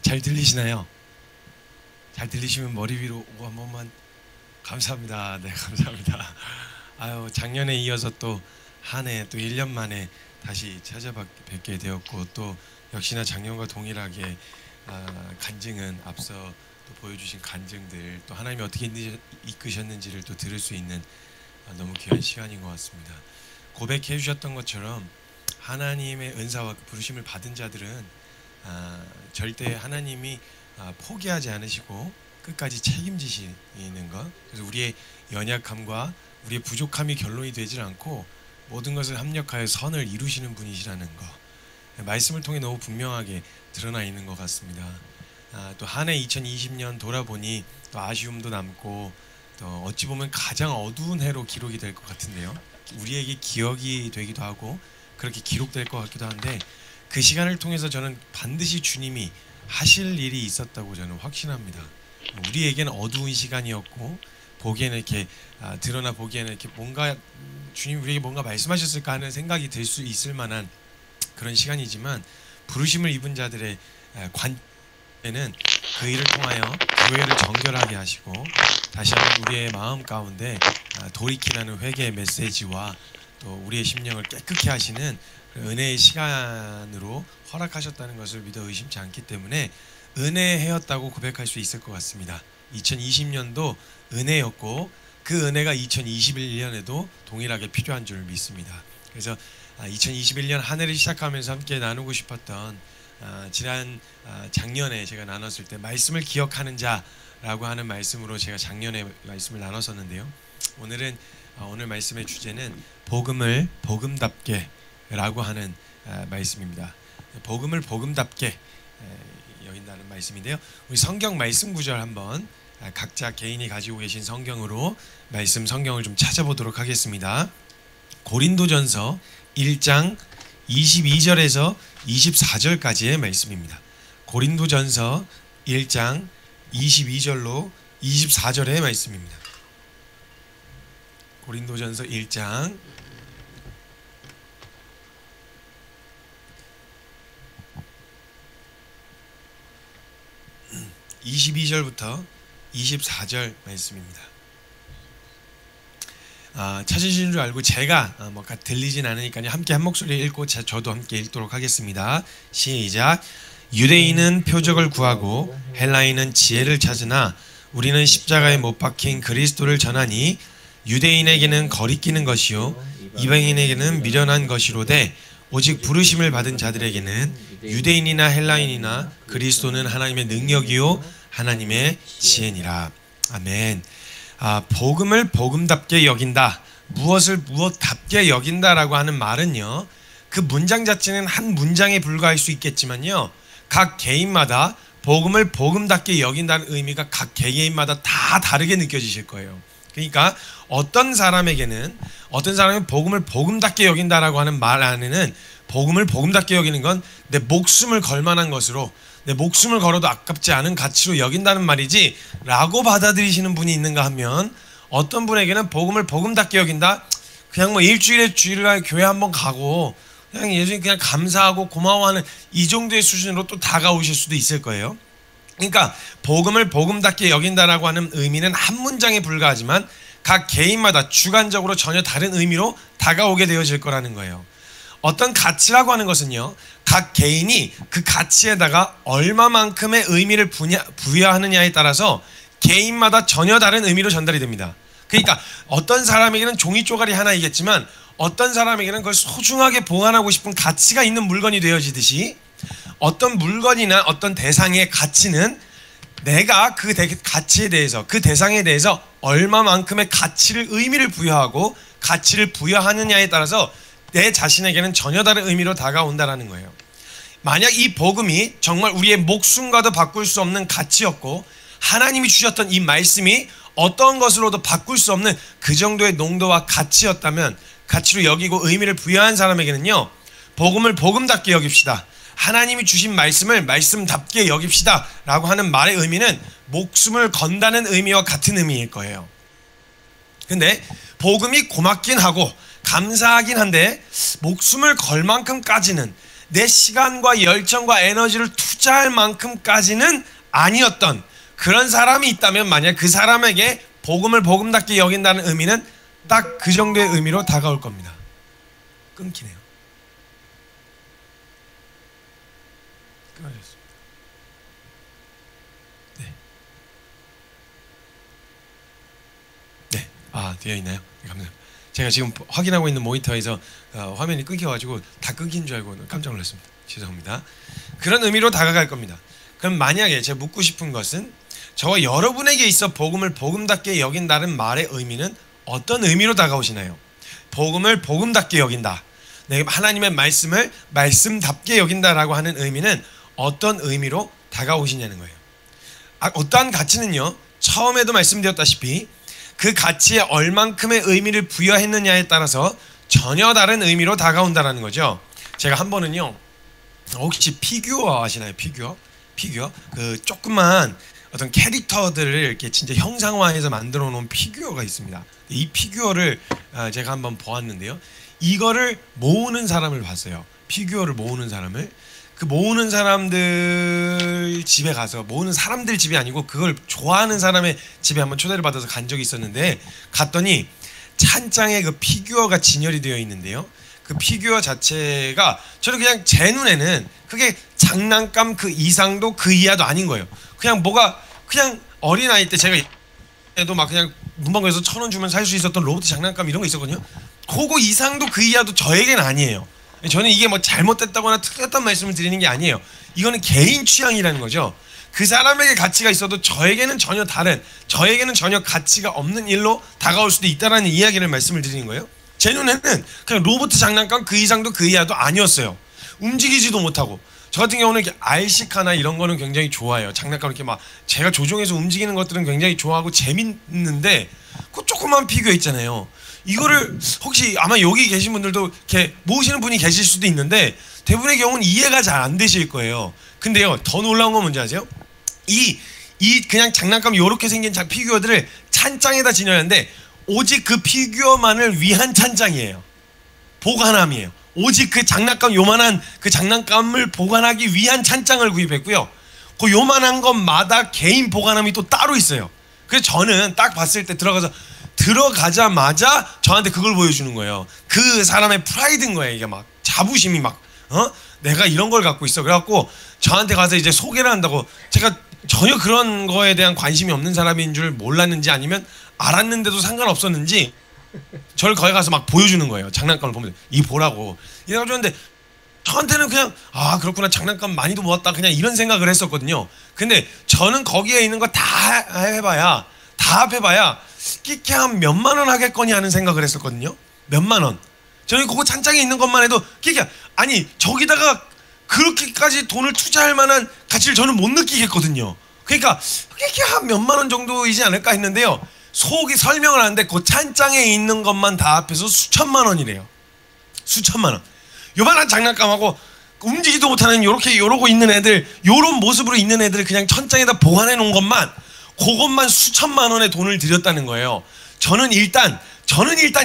잘 들리시나요? 잘 들리시면 머리 위로 오고 한 번만. 감사합니다. 네, 감사합니다. 작년에 이어서 또 한 해 또 1년 만에 다시 찾아뵙게 되었고, 또 역시나 작년과 동일하게 간증은 앞서 또 보여주신 간증들, 또 하나님이 어떻게 이끄셨는지를 또 들을 수 있는 너무 귀한 시간인 것 같습니다. 고백해 주셨던 것처럼 하나님의 은사와 그 부르심을 받은 자들은 절대 하나님이 포기하지 않으시고 끝까지 책임지시는 것, 그래서 우리의 연약함과 우리의 부족함이 결론이 되질 않고 모든 것을 합력하여 선을 이루시는 분이시라는 것, 말씀을 통해 너무 분명하게 드러나 있는 것 같습니다. 또 한 해 2020년 돌아보니 또 아쉬움도 남고, 또 어찌 보면 가장 어두운 해로 기록이 될 것 같은데요, 우리에게 기억이 되기도 하고 그렇게 기록될 것 같기도 한데, 그 시간을 통해서 저는 반드시 주님이 하실 일이 있었다고 저는 확신합니다. 우리에게는 어두운 시간이었고, 보기에는 이렇게 드러나 보기에는 이렇게 뭔가 주님 우리에게 뭔가 말씀하셨을까 하는 생각이 들 수 있을 만한 그런 시간이지만, 부르심을 입은 자들의 관에는 그 일을 통하여 교회를 정결하게 하시고 다시 한번 우리의 마음 가운데 돌이키라는 회개의 메시지와 또 우리의 심령을 깨끗게 하시는 은혜의 시간으로 허락하셨다는 것을 믿어 의심치 않기 때문에 은혜의 해였다고 고백할 수 있을 것 같습니다. 2020년도 은혜였고, 그 은혜가 2021년에도 동일하게 필요한 줄 믿습니다. 그래서 2021년 한 해를 시작하면서 함께 나누고 싶었던 작년에 제가 나눴을 때 말씀을 기억하는 자라고 하는 말씀으로 제가 작년에 말씀을 나눴었는데요, 오늘은 오늘 말씀의 주제는 복음을 복음답게 라고 하는 말씀입니다. 복음을 복음답게 여긴다는 말씀인데요, 우리 성경 말씀 구절 한번 각자 개인이 가지고 계신 성경으로 성경을 좀 찾아보도록 하겠습니다. 고린도전서 1장 22절에서 24절까지의 말씀입니다. 고린도전서 1장 22절로 24절의 말씀입니다. 고린도전서 1장 22절부터 24절 말씀입니다. 찾으시는 줄 알고 제가 뭔가 들리진 않으니까요, 함께 한 목소리 읽고 저도 함께 읽도록 하겠습니다. 시작. 유대인은 표적을 구하고 헬라인은 지혜를 찾으나 우리는 십자가에 못 박힌 그리스도를 전하니 유대인에게는 거리끼는 것이요 이방인에게는 미련한 것이로되 오직 부르심을 받은 자들에게는 유대인이나 헬라인이나 그리스도는 하나님의 능력이요 하나님의 지혜니라. 아멘. 복음을 복음답게 여긴다, 무엇을 무엇답게 여긴다라고 하는 말은요, 그 문장 자체는 한 문장에 불과할 수 있겠지만요, 각 개인마다 복음을 복음답게 여긴다는 의미가 각 개인마다 다 다르게 느껴지실 거예요. 그러니까 어떤 사람이 복음을 복음답게 여긴다라고 하는 말 안에는 복음을 복음답게 여기는 건 내 목숨을 걸 만한 것으로, 내 목숨을 걸어도 아깝지 않은 가치로 여긴다는 말이지 라고 받아들이시는 분이 있는가 하면, 어떤 분에게는 복음을 복음답게 여긴다, 그냥 뭐 일주일에 주일날 교회 한번 가고 그냥 예전에 그냥 감사하고 고마워하는 이 정도의 수준으로 또 다가오실 수도 있을 거예요. 그러니까 복음을 복음답게 여긴다라고 하는 의미는 한 문장에 불과하지만 각 개인마다 주관적으로 전혀 다른 의미로 다가오게 되어질 거라는 거예요. 어떤 가치라고 하는 것은요, 각 개인이 그 가치에다가 얼마만큼의 의미를 부여하느냐에 따라서 개인마다 전혀 다른 의미로 전달이 됩니다. 그러니까 어떤 사람에게는 종이 쪼가리 하나이겠지만 어떤 사람에게는 그걸 소중하게 보관하고 싶은 가치가 있는 물건이 되어지듯이, 어떤 물건이나 어떤 대상의 가치는 내가 그 가치에 대해서, 그 대상에 대해서 얼마만큼의 의미를 부여하고 가치를 부여하느냐에 따라서 내 자신에게는 전혀 다른 의미로 다가온다라는 거예요. 만약 이 복음이 정말 우리의 목숨과도 바꿀 수 없는 가치였고, 하나님이 주셨던 이 말씀이 어떤 것으로도 바꿀 수 없는 그 정도의 농도와 가치였다면, 가치로 여기고 의미를 부여한 사람에게는요, 복음을 복음답게 여깁시다, 하나님이 주신 말씀을 말씀답게 여깁시다 라고 하는 말의 의미는 목숨을 건다는 의미와 같은 의미일 거예요. 근데 복음이 고맙긴 하고 감사하긴 한데 목숨을 걸 만큼까지는, 내 시간과 열정과 에너지를 투자할 만큼까지는 아니었던 그런 사람이 있다면, 만약 그 사람에게 복음을 복음답게 여긴다는 의미는 딱 그 정도의 의미로 다가올 겁니다. 끊기네요. 끊어졌습니다. 네. 네. 아, 되어 있나요? 네, 감사합니다. 제가 지금 확인하고 있는 모니터에서 화면이 끊겨가지고 다 끊긴 줄 알고 깜짝 놀랐습니다. 죄송합니다. 그런 의미로 다가갈 겁니다. 그럼 만약에 제가 묻고 싶은 것은, 저와 여러분에게 있어 복음을 복음답게 여긴다는 말의 의미는 어떤 의미로 다가오시나요? 복음을 복음답게 여긴다, 하나님의 말씀을 말씀답게 여긴다라고 하는 의미는 어떤 의미로 다가오시냐는 거예요. 어떠한 가치는요, 처음에도 말씀드렸다시피 그 가치에 얼만큼의 의미를 부여했느냐에 따라서 전혀 다른 의미로 다가온다라는 거죠. 제가 한 번은요, 혹시 피규어 아시나요? 피규어 그 조그만 어떤 캐릭터들을 이렇게 진짜 형상화해서 만들어 놓은 피규어가 있습니다. 이 피규어를 제가 한번 보았는데요, 이거를 모으는 사람을 봤어요. 피규어를 모으는 사람을. 그 모으는 사람들 집에 가서, 모으는 사람들 집이 아니고 그걸 좋아하는 사람의 집에 한번 초대를 받아서 간 적이 있었는데, 갔더니 찬장에 그 피규어가 진열이 되어 있는데요, 그 피규어 자체가 저는 그냥 제 눈에는 그게 장난감 그 이상도 그 이하도 아닌 거예요. 그냥 뭐가, 그냥 어린아이 때 제가 도 막 그냥 문방구에서 1,000원 주면 살 수 있었던 로봇 장난감 이런 거 있었거든요. 그거 이상도 그 이하도 저에게는 아니에요. 저는 이게 뭐 잘못됐다거나 틀렸다는 말씀을 드리는 게 아니에요. 이거는 개인 취향이라는 거죠. 그 사람에게 가치가 있어도 저에게는 전혀 다른, 저에게는 전혀 가치가 없는 일로 다가올 수도 있다는 이야기를 말씀을 드리는 거예요. 제 눈에는 그냥 로봇 장난감 그 이상도 그 이하도 아니었어요. 움직이지도 못하고. 저 같은 경우는 이렇게 RC카나 이런 거는 굉장히 좋아해요. 장난감 이렇게 막 제가 조종해서 움직이는 것들은 굉장히 좋아하고 재밌는데, 그 조그만 피규어 있잖아요. 이거를 혹시 아마 여기 계신 분들도 이렇게 모으시는 분이 계실 수도 있는데, 대부분의 경우는 이해가 잘 안 되실 거예요. 근데요, 더 놀라운 건 뭔지 아세요? 이 그냥 장난감 요렇게 생긴 피규어들을 찬장에다 진열하는데, 오직 그 피규어만을 위한 찬장이에요. 보관함이에요. 오직 그 장난감, 요만한 그 장난감을 보관하기 위한 찬장을 구입했고요. 그 요만한 것마다 개인 보관함이 또 따로 있어요. 그래서 저는 딱 봤을 때 들어가자마자 저한테 그걸 보여주는 거예요. 그 사람의 프라이드인 거예요. 이게 막 자부심이 막, 내가 이런 걸 갖고 있어. 그래갖고 저한테 가서 이제 소개를 한다고. 제가 전혀 그런 거에 대한 관심이 없는 사람인 줄 몰랐는지, 아니면 알았는데도 상관없었는지 저를 거기 가서 막 보여주는 거예요. 장난감을 보면서 이 보라고 이래가지고. 했는데 저한테는 그냥 아 그렇구나, 장난감 많이도 모았다, 그냥 이런 생각을 했었거든요. 근데 저는 거기에 있는 거 다 해봐야 끼케 한 몇만 원 하겠거니 하는 생각을 했었거든요. 몇만 원. 저는 그거 찬장에 있는 것만 해도 끼케, 아니 저기다가 그렇게까지 돈을 투자할 만한 가치를 저는 못 느끼겠거든요. 그러니까 끼케 한 몇만 원 정도이지 않을까 했는데요, 속이 설명을 하는데 그 찬장에 있는 것만 다 합해서 수천만 원이래요. 수천만 원. 요만한 장난감하고 움직이도 못하는 요러고 있는 애들, 요런 모습으로 있는 애들 그냥 천장에다 보관해 놓은 것만, 그것만 수천만 원의 돈을 들였다는 거예요. 저는 일단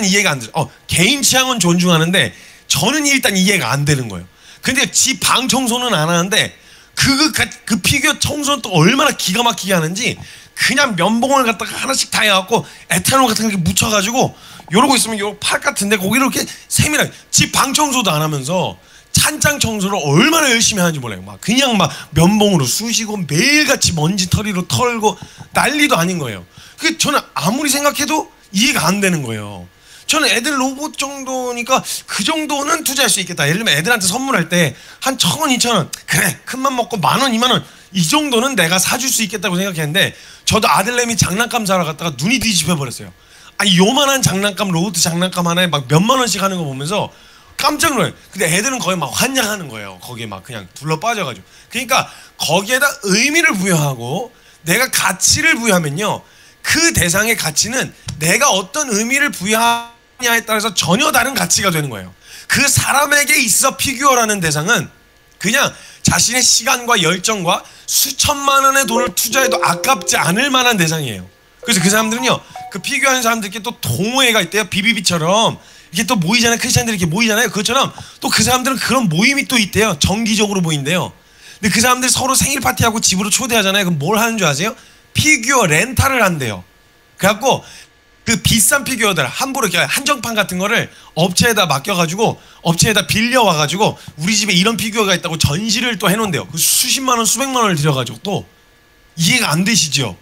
이해가 안 돼요. 개인 취향은 존중하는데 저는 일단 이해가 안 되는 거예요. 근데 지 방 청소는 안 하는데 그 피규어 청소는 또 얼마나 기가 막히게 하는지, 그냥 면봉을 갖다가 하나씩 다 해갖고 에탄올 같은 거 묻혀가지고 요러고 있으면 요 팔 같은데 거기를 이렇게 세밀하게, 집 방 청소도 안 하면서 찬장 청소를 얼마나 열심히 하는지 몰라요. 막 그냥 막 면봉으로 쑤시고 매일같이 먼지 털이로 털고 난리도 아닌 거예요. 그 저는 아무리 생각해도 이해가 안 되는 거예요. 저는 애들 로봇 정도니까 그 정도는 투자할 수 있겠다. 예를 들면 애들한테 선물할 때 한 1,000원, 2,000원, 그래 큰맘 먹고 10,000원, 20,000원 이 정도는 내가 사줄 수 있겠다고 생각했는데, 저도 아들내미 장난감 사러 갔다가 눈이 뒤집혀 버렸어요. 아니 요만한 장난감, 로봇 장난감 하나에 막 몇만 원씩 하는 거 보면서 깜짝 놀라요. 근데 애들은 거의 막 환장하는 거예요. 거기에 막 그냥 둘러 빠져가지고. 그러니까 거기에다 의미를 부여하고 내가 가치를 부여하면요, 그 대상의 가치는 내가 어떤 의미를 부여하냐에 따라서 전혀 다른 가치가 되는 거예요. 그 사람에게 있어 피규어라는 대상은 그냥 자신의 시간과 열정과 수천만 원의 돈을 투자해도 아깝지 않을 만한 대상이에요. 그래서 그 사람들은요, 그 피규어하는 사람들께 또 동호회가 있대요. 비비비처럼 이게 또 모이잖아요. 크리스찬들이 이렇게 모이잖아요. 그것처럼 또 그 사람들은 그런 모임이 또 있대요. 정기적으로 모인대요. 근데 그 사람들 서로 생일 파티하고 집으로 초대하잖아요. 그럼 뭘 하는 줄 아세요? 피규어 렌탈을 한대요. 그래갖고 그 비싼 피규어들 함부로 이렇게 한정판 같은 거를 업체에다 맡겨가지고 업체에다 빌려와가지고 우리 집에 이런 피규어가 있다고 전시를 또 해놓은대요. 그 수십만 원, 수백만 원을 들여가지고 또 이해가 안 되시죠?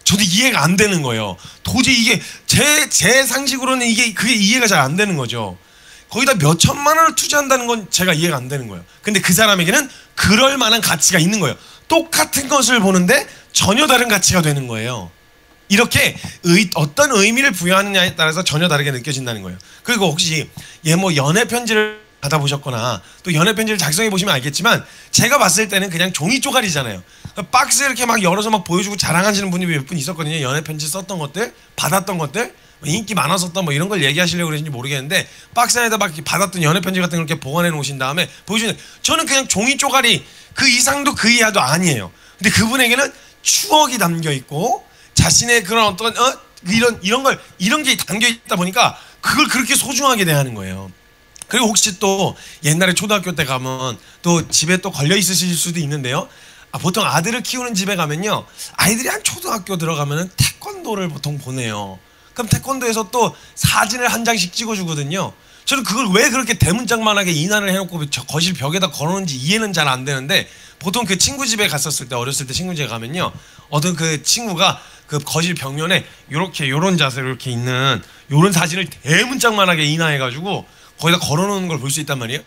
저도 이해가 안 되는 거예요. 도저히 이게 제 상식으로는 그게 이해가 잘 안 되는 거죠. 거기다 몇 천만 원을 투자한다는 건 제가 이해가 안 되는 거예요. 근데 그 사람에게는 그럴 만한 가치가 있는 거예요. 똑같은 것을 보는데 전혀 다른 가치가 되는 거예요. 이렇게 어떤 의미를 부여하느냐에 따라서 전혀 다르게 느껴진다는 거예요. 그리고 혹시 뭐 연애 편지를 받아보셨거나 또 연애 편지를 작성해 보시면 알겠지만 제가 봤을 때는 그냥 종이 쪼가리잖아요. 박스 이렇게 막 열어서 막 보여주고 자랑하시는 분이 몇 분 있었거든요. 연애 편지 썼던 것들, 받았던 것들, 인기 많았었던 뭐 이런 걸 얘기하시려고 그러는지 모르겠는데 박스 안에다 막 받았던 연애 편지 같은 걸 이렇게 보관해 놓으신 다음에 보여주는, 저는 그냥 종이 쪼가리 그 이상도 그 이하도 아니에요. 근데 그분에게는 추억이 담겨 있고 자신의 그런 어떤 이런 게 담겨 있다 보니까 그걸 그렇게 소중하게 대하는 거예요. 그리고 혹시 또 옛날에 초등학교 때 가면 또 집에 또 걸려 있으실 수도 있는데요. 보통 아들을 키우는 집에 가면요, 아이들이 한 초등학교 들어가면은 태권도를 보통 보내요. 그럼 태권도에서 또 사진을 한 장씩 찍어주거든요. 저는 그걸 왜 그렇게 대문짝만하게 인화를 해놓고 거실 벽에다 걸어놓는지 이해는 잘 안 되는데, 보통 그 친구 집에 갔었을 때, 어렸을 때 친구 집에 가면요, 어떤 그 친구가 그 거실 벽면에 요런 자세로 이렇게 있는 요런 사진을 대문짝만하게 인화해가지고 거기다 걸어놓는 걸 볼 수 있단 말이에요.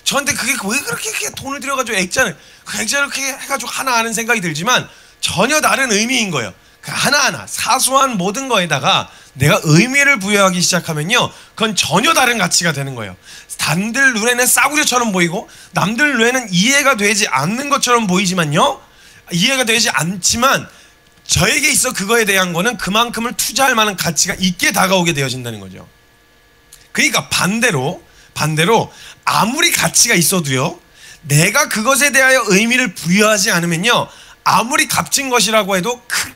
저한테 그게 왜 그렇게 돈을 들여가지고 액자를 그렇게 해가지고 하나 하는 생각이 들지만 전혀 다른 의미인 거예요. 그 하나하나 사소한 모든 거에다가 내가 의미를 부여하기 시작하면요, 그건 전혀 다른 가치가 되는 거예요. 남들 눈에는 싸구려처럼 보이고 남들 눈에는 이해가 되지 않는 것처럼 보이지만요, 이해가 되지 않지만 저에게 있어 그거에 대한 거는 그만큼을 투자할 만한 가치가 있게 다가오게 되어진다는 거죠. 그러니까 반대로 아무리 가치가 있어도요, 내가 그것에 대하여 의미를 부여하지 않으면요, 아무리 값진 것이라고 해도 크게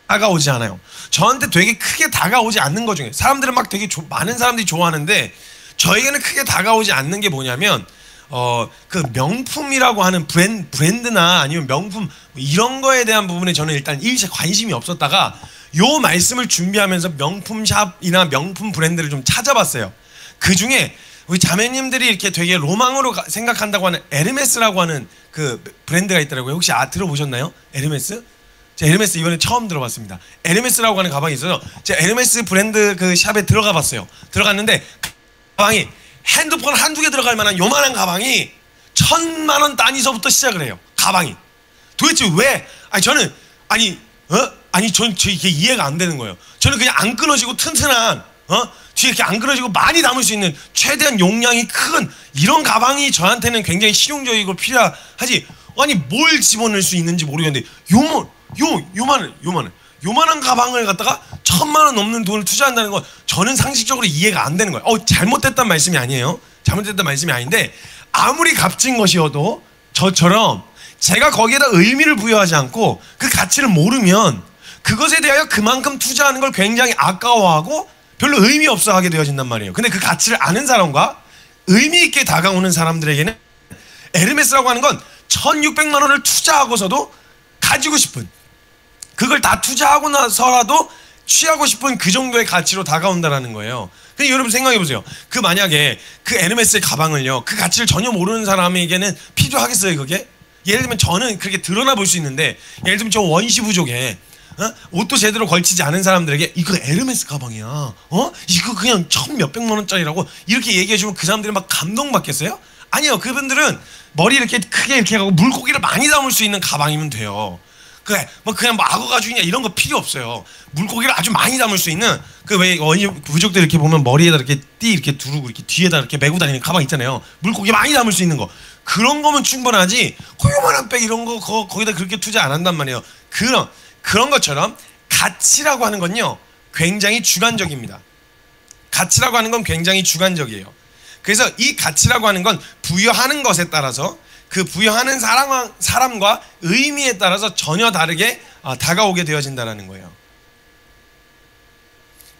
다가오지 않아요. 저한테 되게 크게 다가오지 않는 것 중에, 사람들은 막 되게 많은 사람들이 좋아하는데 저에게는 크게 다가오지 않는 게 뭐냐면 그 명품이라고 하는 브랜드나 아니면 명품 이런 거에 대한 부분에 저는 일단 일체 관심이 없었다가 요 말씀을 준비하면서 명품 샵이나 명품 브랜드를 좀 찾아봤어요. 그 중에 우리 자매님들이 이렇게 되게 로망으로 생각한다고 하는 에르메스라고 하는 그 브랜드가 있더라고요. 혹시 들어보셨나요? 에르메스? 제가 에르메스 이번에 처음 들어봤습니다. 에르메스라고 하는 가방이 있어서 제가 에르메스 브랜드 그 샵에 들어가 봤어요. 들어갔는데 가방이 핸드폰 한두 개 들어갈 만한 요만한 가방이 1,000만 원 단위서부터 시작을 해요. 가방이. 도대체 왜? 저는 이게 이해가 안 되는 거예요. 저는 그냥 안 끊어지고 튼튼한 뒤에 이렇게 안 끊어지고 많이 담을 수 있는 최대한 용량이 큰 이런 가방이 저한테는 굉장히 실용적이고 필요하지. 아니 뭘 집어넣을 수 있는지 모르겠는데 요만한 가방을 갖다가 1,000만 원 넘는 돈을 투자한다는 건 저는 상식적으로 이해가 안 되는 거예요. 잘못됐단 말씀이 아니에요. 잘못됐단 말씀이 아닌데, 아무리 값진 것이어도 저처럼 제가 거기에다 의미를 부여하지 않고 그 가치를 모르면 그것에 대하여 그만큼 투자하는 걸 굉장히 아까워하고 별로 의미 없어 하게 되어진단 말이에요. 근데 그 가치를 아는 사람과 의미 있게 다가오는 사람들에게는 에르메스라고 하는 건 1,600만 원을 투자하고서도 가지고 싶은, 그걸 다 투자하고 나서라도 취하고 싶은 그 정도의 가치로 다가온다라는 거예요. 근데 여러분 생각해 보세요. 만약에 그 에르메스의 가방을요, 그 가치를 전혀 모르는 사람에게는 필요하겠어요, 그게? 예를 들면 저는 그렇게 드러나 볼 수 있는데, 예를 들면 저 원시 부족에 옷도 제대로 걸치지 않은 사람들에게 이거 에르메스 가방이야, 이거 그냥 1,몇백만 원짜리라고 이렇게 얘기해 주면 그 사람들이 막 감동받겠어요? 아니요. 그분들은 머리 이렇게 크게 이렇게 하고 물고기를 많이 담을 수 있는 가방이면 돼요. 그냥 악어 가죽이냐 이런 거 필요 없어요. 물고기를 아주 많이 담을 수 있는, 왜 원시 부족들 이렇게 보면 머리에다 이렇게 이렇게 두르고 이렇게 뒤에다 이렇게 메고 다니는 가방 있잖아요. 물고기 많이 담을 수 있는 거, 그런 거면 충분하지. 요만한 백 이런 거 거기다 그렇게 투자 안 한단 말이에요. 그런 것처럼 가치라고 하는 건요, 굉장히 주관적입니다. 가치라고 하는 건 굉장히 주관적이에요. 그래서 이 가치라고 하는 건 부여하는 것에 따라서, 그 부여하는 사람과 의미에 따라서 전혀 다르게 다가오게 되어진다는 거예요.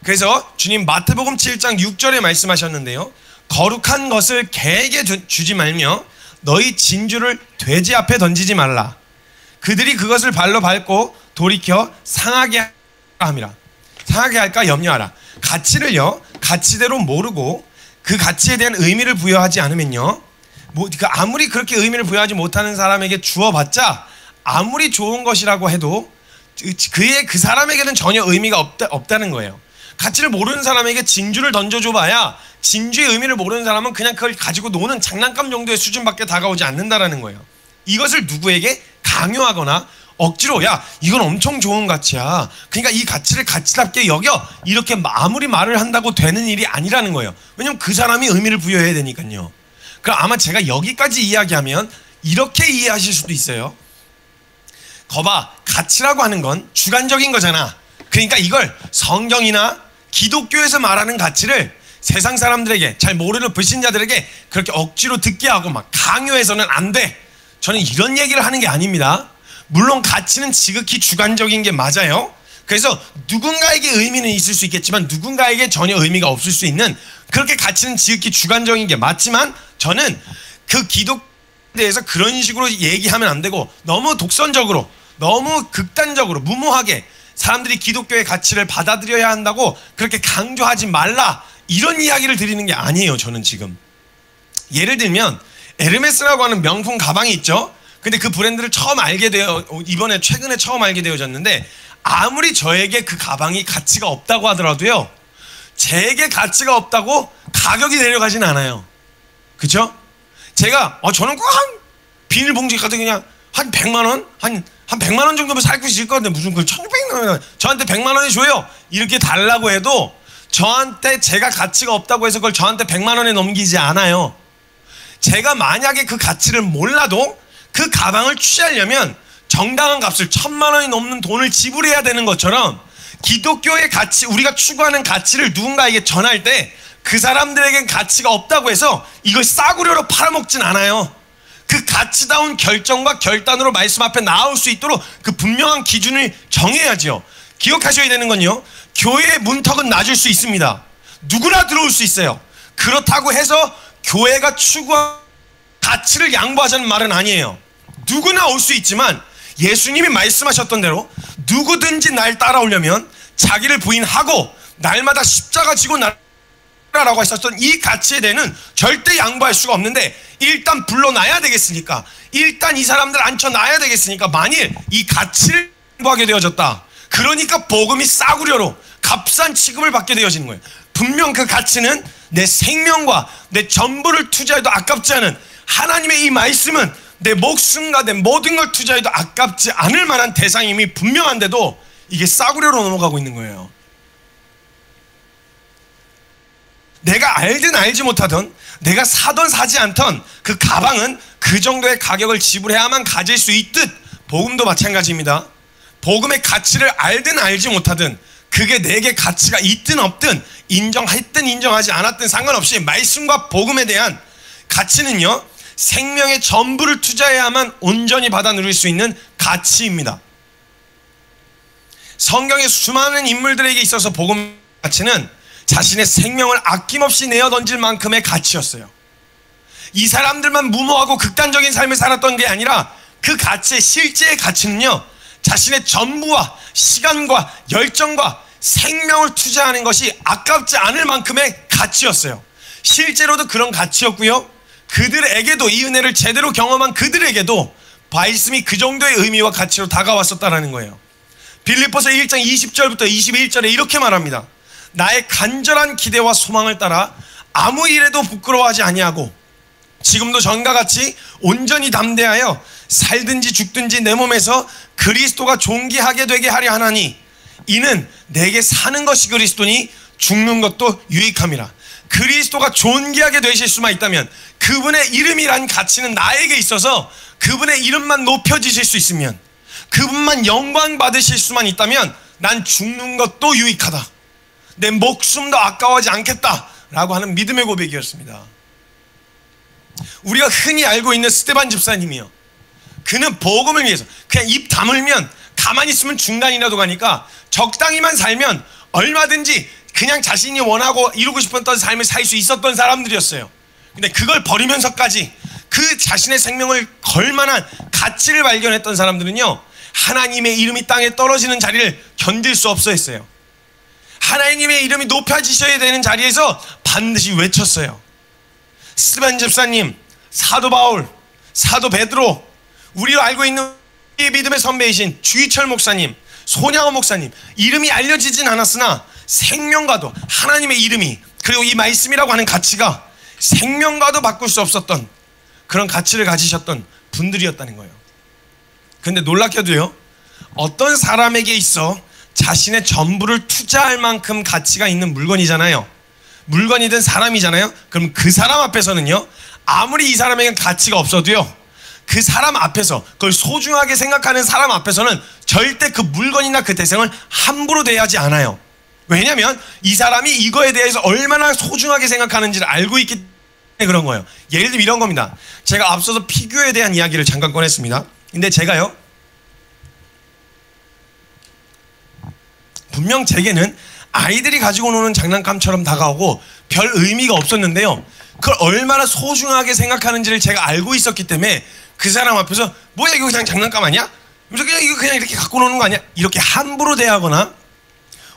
그래서 주님 마태복음 7장 6절에 말씀하셨는데요. 거룩한 것을 개에게 주지 말며 너희 진주를 돼지 앞에 던지지 말라. 그들이 그것을 발로 밟고 돌이켜 상하게 함이라. 상하게 할까 염려하라. 가치를요, 가치대로 모르고 그 가치에 대한 의미를 부여하지 않으면요, 아무리 그렇게 의미를 부여하지 못하는 사람에게 주어봤자 아무리 좋은 것이라고 해도 그 사람에게는 전혀 의미가 없다는 거예요. 가치를 모르는 사람에게 진주를 던져줘봐야 진주의 의미를 모르는 사람은 그냥 그걸 가지고 노는 장난감 정도의 수준밖에 다가오지 않는다라는 거예요. 이것을 누구에게 강요하거나 억지로 야 이건 엄청 좋은 가치야, 그러니까 이 가치를 가치답게 여겨, 이렇게 아무리 말을 한다고 되는 일이 아니라는 거예요. 왜냐면 그 사람이 의미를 부여해야 되니까요. 그럼 아마 제가 여기까지 이야기하면 이렇게 이해하실 수도 있어요. 거봐, 가치라고 하는 건 주관적인 거잖아. 그러니까 이걸 성경이나 기독교에서 말하는 가치를 세상 사람들에게, 잘 모르는 불신자들에게 그렇게 억지로 듣게 하고 막 강요해서는 안 돼. 저는 이런 얘기를 하는 게 아닙니다. 물론 가치는 지극히 주관적인 게 맞아요. 그래서 누군가에게 의미는 있을 수 있겠지만 누군가에게 전혀 의미가 없을 수 있는, 그렇게 가치는 지극히 주관적인 게 맞지만 저는 그 기독교에 대해서 그런 식으로 얘기하면 안 되고 너무 독선적으로, 너무 극단적으로 무모하게 사람들이 기독교의 가치를 받아들여야 한다고 그렇게 강조하지 말라, 이런 이야기를 드리는 게 아니에요. 저는 지금 예를 들면 에르메스라고 하는 명품 가방이 있죠. 근데 그 브랜드를 최근에 처음 알게 되어졌는데, 아무리 저에게 그 가방이 가치가 없다고 하더라도요, 제게 가치가 없다고 가격이 내려가진 않아요. 그쵸? 제가 저는 꼭 한 비닐봉지 가도 그냥 한 100만원? 한 100만원 정도면 살 수 있을 것 같은데 무슨 그걸 1600만원, 저한테 100만원이 줘요 이렇게 달라고 해도 저한테 제가 가치가 없다고 해서 그걸 저한테 100만원에 넘기지 않아요. 제가 만약에 그 가치를 몰라도 그 가방을 취하려면 정당한 값을 1000만원이 넘는 돈을 지불해야 되는 것처럼, 기독교의 가치, 우리가 추구하는 가치를 누군가에게 전할 때 그 사람들에겐 가치가 없다고 해서 이걸 싸구려로 팔아먹진 않아요. 그 가치다운 결정과 결단으로 말씀 앞에 나올 수 있도록 그 분명한 기준을 정해야죠. 기억하셔야 되는 건요, 교회의 문턱은 낮을 수 있습니다. 누구나 들어올 수 있어요. 그렇다고 해서 교회가 추구한 가치를 양보하자는 말은 아니에요. 누구나 올 수 있지만 예수님이 말씀하셨던 대로 누구든지 날 따라오려면 자기를 부인하고 날마다 십자가 지고 나라고 하셨던 이 가치에 대해서는 절대 양보할 수가 없는데, 일단 불러놔야 되겠으니까, 일단 이 사람들 앉혀놔야 되겠으니까, 만일 이 가치를 양보하게 되어졌다, 그러니까 복음이 싸구려로 값싼 취급을 받게 되어지는 거예요. 분명 그 가치는 내 생명과 내 전부를 투자해도 아깝지 않은 하나님의 이 말씀은 내 목숨과 내 모든 걸 투자해도 아깝지 않을 만한 대상임이 분명한데도 이게 싸구려로 넘어가고 있는 거예요. 내가 알든 알지 못하든, 내가 사든 사지 않던 그 가방은 그 정도의 가격을 지불해야만 가질 수 있듯 복음도 마찬가지입니다. 복음의 가치를 알든 알지 못하든, 그게 내게 가치가 있든 없든, 인정했든 인정하지 않았든 상관없이 말씀과 복음에 대한 가치는요, 생명의 전부를 투자해야만 온전히 받아 누릴 수 있는 가치입니다. 성경의 수많은 인물들에게 있어서 복음 가치는 자신의 생명을 아낌없이 내어 던질 만큼의 가치였어요. 이 사람들만 무모하고 극단적인 삶을 살았던 게 아니라 그 가치의 실제의 가치는요, 자신의 전부와 시간과 열정과 생명을 투자하는 것이 아깝지 않을 만큼의 가치였어요. 실제로도 그런 가치였고요, 그들에게도, 이 은혜를 제대로 경험한 그들에게도 말씀이 그 정도의 의미와 가치로 다가왔었다는 거예요. 빌립보서 1장 20절부터 21절에 이렇게 말합니다. 나의 간절한 기대와 소망을 따라 아무 일에도 부끄러워하지 아니하고 지금도 전과 같이 온전히 담대하여 살든지 죽든지 내 몸에서 그리스도가 존귀하게 되게 하려 하나니, 이는 내게 사는 것이 그리스도니 죽는 것도 유익함이라. 그리스도가 존귀하게 되실 수만 있다면, 그분의 이름이란 가치는 나에게 있어서 그분의 이름만 높여지실 수 있으면, 그분만 영광 받으실 수만 있다면 난 죽는 것도 유익하다, 내 목숨도 아까워하지 않겠다라고 하는 믿음의 고백이었습니다. 우리가 흔히 알고 있는 스데반 집사님이요, 그는 복음을 위해서 그냥 입 다물면, 가만히 있으면 중간이라도 가니까 적당히만 살면 얼마든지 그냥 자신이 원하고 이루고 싶었던 삶을 살 수 있었던 사람들이었어요. 근데 그걸 버리면서까지 그 자신의 생명을 걸 만한 가치를 발견했던 사람들은요, 하나님의 이름이 땅에 떨어지는 자리를 견딜 수 없어 했어요. 하나님의 이름이 높아지셔야 되는 자리에서 반드시 외쳤어요. 스테반 집사님, 사도 바울, 사도 베드로, 우리가 알고 있는 우리의 믿음의 선배이신 주희철 목사님, 손양호 목사님, 이름이 알려지진 않았으나 생명과도 하나님의 이름이, 그리고 이 말씀이라고 하는 가치가 생명과도 바꿀 수 없었던 그런 가치를 가지셨던 분들이었다는 거예요. 근데 놀랍게도요, 어떤 사람에게 있어 자신의 전부를 투자할 만큼 가치가 있는 물건이잖아요. 물건이든 사람이잖아요. 그럼 그 사람 앞에서는요, 아무리 이 사람에겐 가치가 없어도요, 그 사람 앞에서, 그걸 소중하게 생각하는 사람 앞에서는 절대 그 물건이나 그 대상을 함부로 대하지 않아요. 왜냐하면 이 사람이 이거에 대해서 얼마나 소중하게 생각하는지를 알고 있기 때문에 그런 거예요. 예를 들면 이런 겁니다. 제가 앞서서 피규어에 대한 이야기를 잠깐 꺼냈습니다. 근데 제가요, 분명 제게는 아이들이 가지고 노는 장난감처럼 다가오고 별 의미가 없었는데요, 그걸 얼마나 소중하게 생각하는지를 제가 알고 있었기 때문에 그 사람 앞에서 뭐야 이거 그냥 장난감 아니야? 그냥 이거 그냥 이렇게 갖고 노는 거 아니야? 이렇게 함부로 대하거나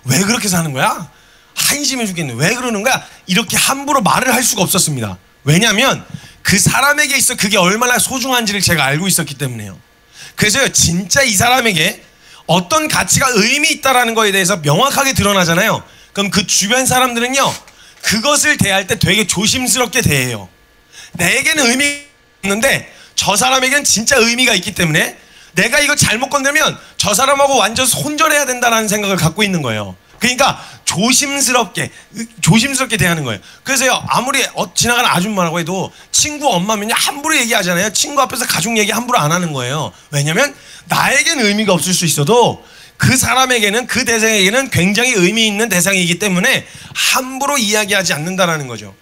왜 그렇게 사는 거야? 한심해 죽겠네. 왜 그러는 거야? 이렇게 함부로 말을 할 수가 없었습니다. 왜냐하면 그 사람에게 있어 그게 얼마나 소중한지를 제가 알고 있었기 때문에요. 그래서요, 진짜 이 사람에게 어떤 가치가 의미 있다라는 거에 대해서 명확하게 드러나잖아요. 그럼 그 주변 사람들은요, 그것을 대할 때 되게 조심스럽게 대해요. 내게는 의미 없는데 저 사람에게는 진짜 의미가 있기 때문에 내가 이거 잘못 건드리면 저 사람하고 완전 손절해야 된다는 생각을 갖고 있는 거예요. 그러니까 조심스럽게 대하는 거예요. 그래서요, 아무리 지나가는 아줌마라고 해도 친구 엄마면 함부로 얘기하잖아요. 친구 앞에서 가족 얘기 함부로 안 하는 거예요. 왜냐면 나에게는 의미가 없을 수 있어도 그 사람에게는, 그 대상에게는 굉장히 의미 있는 대상이기 때문에 함부로 이야기하지 않는다라는 거죠.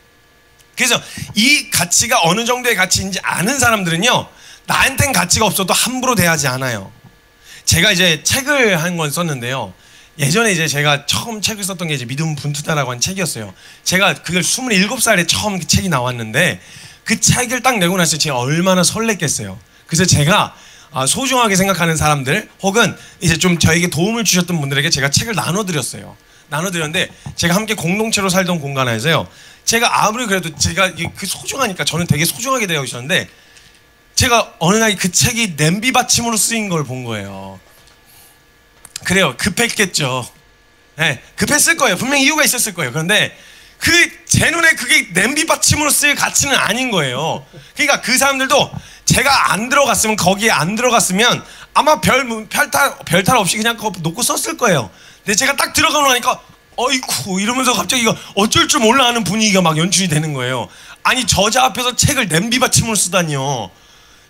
그래서 이 가치가 어느 정도의 가치인지 아는 사람들은요, 나한텐 가치가 없어도 함부로 대하지 않아요. 제가 이제 책을 한 권 썼는데요, 예전에 이제 제가 처음 책을 썼던 게 이제 믿음 분투다라고 한 책이었어요. 제가 그걸 27살에 처음 그 책이 나왔는데 그 책을 딱 내고 났을 때 제가 얼마나 설렜겠어요. 그래서 제가 소중하게 생각하는 사람들 혹은 이제 좀 저에게 도움을 주셨던 분들에게 제가 책을 나눠드렸어요. 나눠드렸는데 제가 함께 공동체로 살던 공간에서요, 제가 아무리 그래도 제가 그 소중하니까 저는 되게 소중하게 되어 있었는데 제가 어느 날 그 책이 냄비 받침으로 쓰인 걸 본 거예요. 그래요, 급했겠죠. 네, 급했을 거예요. 분명히 이유가 있었을 거예요. 그런데 제 눈에 그게 냄비 받침으로 쓸 가치는 아닌 거예요. 그러니까 그 사람들도 제가 안 들어갔으면, 거기에 안 들어갔으면 아마 별탈 없이 그냥 그거 놓고 썼을 거예요. 근데 제가 딱 들어가고 나니까 어이쿠 이러면서 갑자기 이거 어쩔 줄 몰라 하는 분위기가 막 연출이 되는 거예요. 아니, 저자 앞에서 책을 냄비 받침으로 쓰다니요.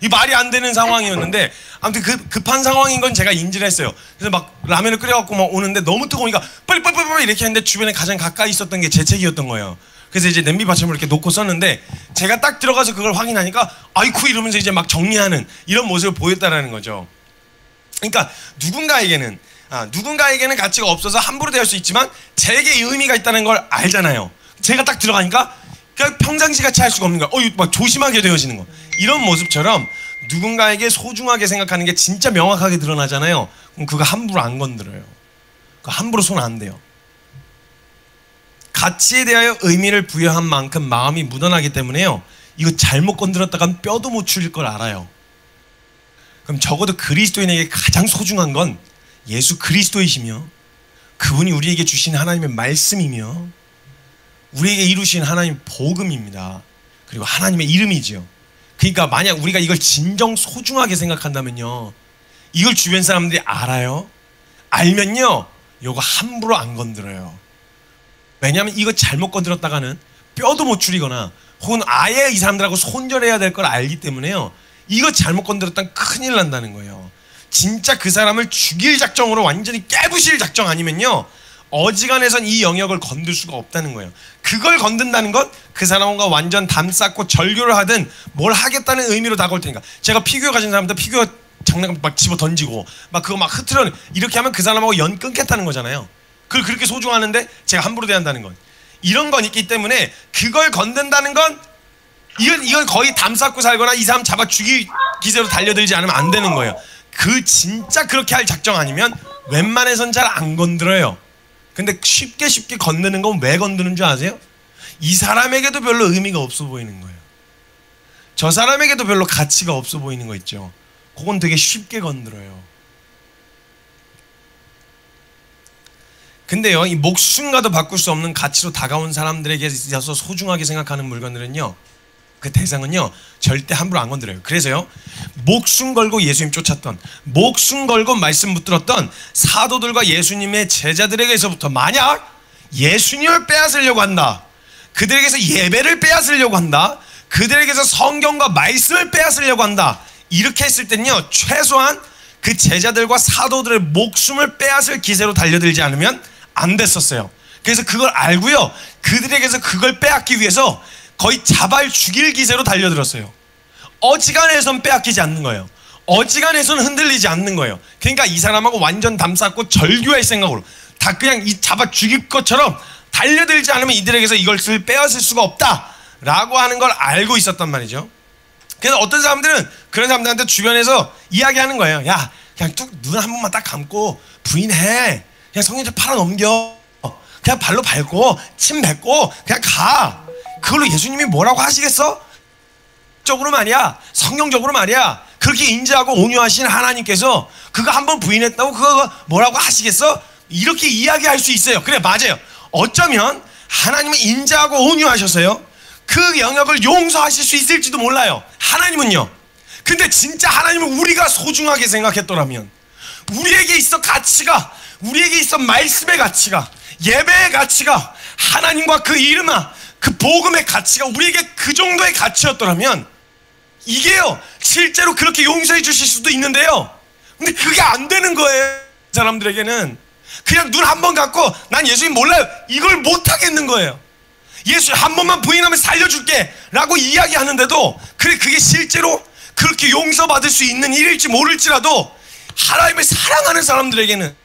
이 말이 안 되는 상황이었는데, 아무튼 급한 상황인 건 제가 인지를 했어요. 그래서 막 라면을 끓여갖고 막 오는데 너무 뜨거우니까 빨리 이렇게 했는데 주변에 가장 가까이 있었던 게 제 책이었던 거예요. 그래서 이제 냄비 받침을 이렇게 놓고 썼는데 제가 딱 들어가서 그걸 확인하니까 아이쿠 이러면서 이제 막 정리하는 이런 모습을 보였다라는 거죠. 그러니까 누군가에게는 가치가 없어서 함부로 대할 수 있지만 제게 의미가 있다는 걸 알잖아요. 제가 딱 들어가니까 그냥 평상시 같이 할 수가 없는 거야. 막 조심하게 되어지는 거. 이런 모습처럼 누군가에게 소중하게 생각하는 게 진짜 명확하게 드러나잖아요. 그럼 그거 함부로 안 건드려요. 그거 함부로 손 안 대요. 가치에 대하여 의미를 부여한 만큼 마음이 묻어나기 때문에요, 이거 잘못 건드렸다간 뼈도 못 추릴 걸 알아요. 그럼 적어도 그리스도인에게 가장 소중한 건 예수 그리스도이시며 그분이 우리에게 주신 하나님의 말씀이며 우리에게 이루신 하나님의 복음입니다. 그리고 하나님의 이름이지요. 그러니까 만약 우리가 이걸 진정 소중하게 생각한다면요, 이걸 주변 사람들이 알아요. 알면요, 이거 함부로 안 건드려요. 왜냐하면 이거 잘못 건드렸다가는 뼈도 못 추리거나 혹은 아예 이 사람들하고 손절해야 될 걸 알기 때문에요, 이거 잘못 건드렸다면 큰일 난다는 거예요. 진짜 그 사람을 죽일 작정으로 완전히 깨부실 작정 아니면요, 어지간해선 이 영역을 건들 수가 없다는 거예요. 그걸 건든다는 건 그 사람과 완전 담쌓고 절교를 하든 뭘 하겠다는 의미로 다가올 테니까. 제가 피규어 가진 사람들 피규어 장난감 막 집어 던지고 막 그거 막 흐트러 이렇게 하면 그 사람하고 연 끊겠다는 거잖아요. 그걸 그렇게 소중하는데 제가 함부로 대한다는 건, 이런 건 있기 때문에 그걸 건든다는 건 이건 거의 담 쌓고 살거나 이 사람 잡아 죽이 기세로 달려들지 않으면 안 되는 거예요. 그 진짜 그렇게 할 작정 아니면 웬만해선 잘 안 건드려요. 근데 쉽게 건드는 건 왜 건드는 줄 아세요? 이 사람에게도 별로 의미가 없어 보이는 거예요. 저 사람에게도 별로 가치가 없어 보이는 거 있죠. 그건 되게 쉽게 건드려요. 근데요, 이 목숨과도 바꿀 수 없는 가치로 다가온 사람들에게 있어서 소중하게 생각하는 물건들은요, 그 대상은요 절대 함부로 안 건드려요. 그래서요, 목숨 걸고 예수님 쫓았던, 목숨 걸고 말씀 붙들었던 사도들과 예수님의 제자들에게서부터 만약 예수님을 빼앗으려고 한다, 그들에게서 예배를 빼앗으려고 한다, 그들에게서 성경과 말씀을 빼앗으려고 한다, 이렇게 했을 때는요 최소한 그 제자들과 사도들의 목숨을 빼앗을 기세로 달려들지 않으면 안 됐었어요. 그래서 그걸 알고요, 그들에게서 그걸 빼앗기 위해서 거의 잡아 죽일 기세로 달려들었어요. 어지간해선 빼앗기지 않는 거예요. 어지간해선 흔들리지 않는 거예요. 그러니까 이 사람하고 완전 담쌓고 절교할 생각으로 다 그냥 이 잡아 죽일 것처럼 달려들지 않으면 이들에게서 이것을 빼앗을 수가 없다라고 하는 걸 알고 있었단 말이죠. 그래서 어떤 사람들은 그런 사람들한테 주변에서 이야기하는 거예요. 야, 그냥 뚝 눈 한 번만 딱 감고 부인해. 그냥 성경책 팔아 넘겨. 그냥 발로 밟고 침 뱉고 그냥 가. 그걸로 예수님이 뭐라고 하시겠어? 적으로 말이야, 성경적으로 말이야, 그렇게 인자하고 온유하신 하나님께서 그거 한번 부인했다고 그거 뭐라고 하시겠어? 이렇게 이야기할 수 있어요. 그래, 맞아요. 어쩌면 하나님은 인자하고 온유하셔서요 그 영역을 용서하실 수 있을지도 몰라요, 하나님은요. 근데 진짜 하나님은 우리가 소중하게 생각했더라면, 우리에게 있어 가치가, 우리에게 있어 말씀의 가치가, 예배의 가치가, 하나님과 그 이름아 그 복음의 가치가 우리에게 그 정도의 가치였더라면 이게요 실제로 그렇게 용서해 주실 수도 있는데요, 근데 그게 안 되는 거예요. 사람들에게는 그냥 눈 한 번 감고 난 예수님 몰라요, 이걸 못 하겠는 거예요. 예수 한 번만 부인하면 살려줄게 라고 이야기하는데도 그게 실제로 그렇게 용서받을 수 있는 일일지 모를지라도 하나님을 사랑하는 사람들에게는,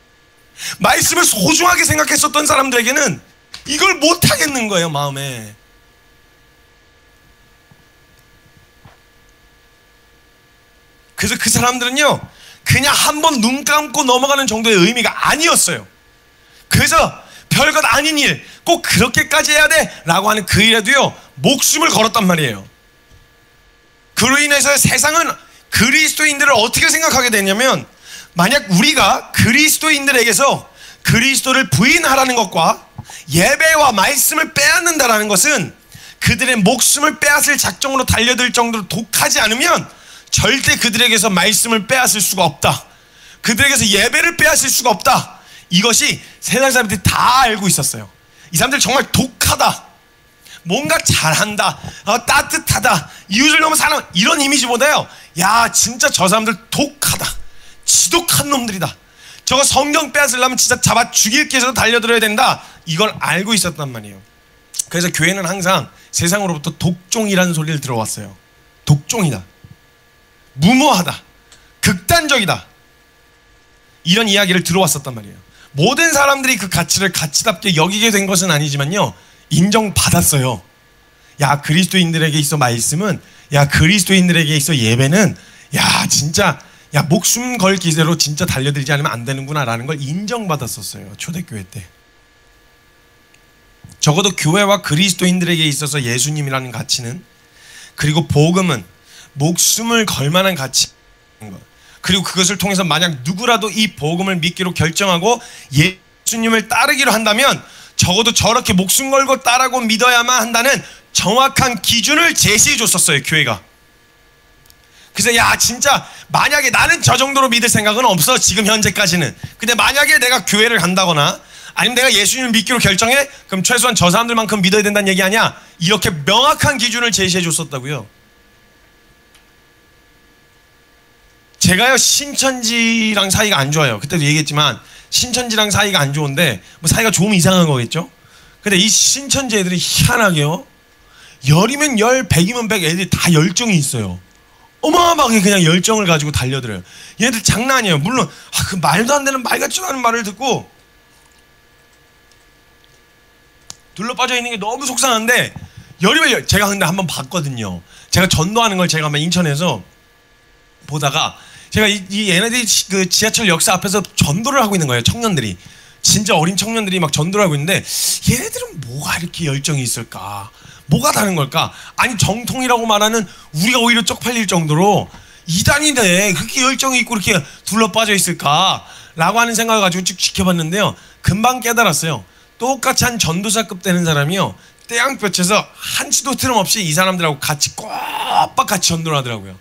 말씀을 소중하게 생각했었던 사람들에게는 이걸 못 하겠는 거예요, 마음에. 그래서 그 사람들은요 그냥 한 번 눈 감고 넘어가는 정도의 의미가 아니었어요. 그래서 별것 아닌 일, 꼭 그렇게까지 해야 돼 라고 하는 그 일에도요 목숨을 걸었단 말이에요. 그로 인해서 세상은 그리스도인들을 어떻게 생각하게 되냐면, 만약 우리가 그리스도인들에게서 그리스도를 부인하라는 것과 예배와 말씀을 빼앗는다라는 것은 그들의 목숨을 빼앗을 작정으로 달려들 정도로 독하지 않으면 절대 그들에게서 말씀을 빼앗을 수가 없다, 그들에게서 예배를 빼앗을 수가 없다, 이것이 세상 사람들이 다 알고 있었어요. 이 사람들 정말 독하다, 뭔가 잘한다, 따뜻하다, 이웃을 너무 사랑, 이런 이미지보다요, 야 진짜 저 사람들 독하다, 지독한 놈들이다, 저거 성경 빼앗으려면 진짜 잡아 죽일 기세로 달려들어야 된다, 이걸 알고 있었단 말이에요. 그래서 교회는 항상 세상으로부터 독종이라는 소리를 들어왔어요. 독종이다, 무모하다, 극단적이다, 이런 이야기를 들어왔었단 말이에요. 모든 사람들이 그 가치를 가치답게 여기게 된 것은 아니지만요 인정받았어요. 야 그리스도인들에게 있어 말씀은, 야 그리스도인들에게 있어 예배는, 야 진짜 야 목숨 걸 기세로 진짜 달려들지 않으면 안 되는구나 라는 걸 인정받았었어요, 초대교회 때. 적어도 교회와 그리스도인들에게 있어서 예수님이라는 가치는, 그리고 복음은 목숨을 걸 만한 가치인 것, 그리고 그것을 통해서 만약 누구라도 이 복음을 믿기로 결정하고 예수님을 따르기로 한다면 적어도 저렇게 목숨 걸고 따르고 믿어야만 한다는 정확한 기준을 제시해 줬었어요, 교회가. 그래서 야 진짜 만약에 나는 저 정도로 믿을 생각은 없어 지금 현재까지는, 근데 만약에 내가 교회를 간다거나 아니면 내가 예수님을 믿기로 결정해, 그럼 최소한 저 사람들만큼 믿어야 된다는 얘기 아니야, 이렇게 명확한 기준을 제시해 줬었다고요. 제가요 신천지랑 사이가 안 좋아요. 그때도 얘기했지만 신천지랑 사이가 안 좋은데 뭐 사이가 좋으면 이상한 거겠죠. 근데 이 신천지 애들이 희한하게요, 열이면 열, 백이면 백, 애들이 다 열정이 있어요. 어마어마하게 그냥 열정을 가지고 달려들어요. 얘들 장난 아니에요. 물론 그 말도 안 되는 말 같지도 않은 말을 듣고 둘러빠져 있는 게 너무 속상한데 열이면 제가 근데 한번 봤거든요. 제가 전도하는 걸 제가 한번 인천에서 보다가 제가 이 얘네들이 그 지하철 역사 앞에서 전도를 하고 있는 거예요. 청년들이 진짜 어린 청년들이 막 전도를 하고 있는데 얘네들은 뭐가 이렇게 열정이 있을까? 뭐가 다른 걸까? 아니 정통이라고 말하는 우리가 오히려 쪽팔릴 정도로 이단인데 그렇게 열정이 있고 그렇게 둘러빠져 있을까? 라고 하는 생각을 가지고 쭉 지켜봤는데요. 금방 깨달았어요. 똑같이 한 전도사급 되는 사람이요. 떼양볕에서 한치도 틀림없이 이 사람들하고 같이 꼬박 같이 전도를 하더라고요.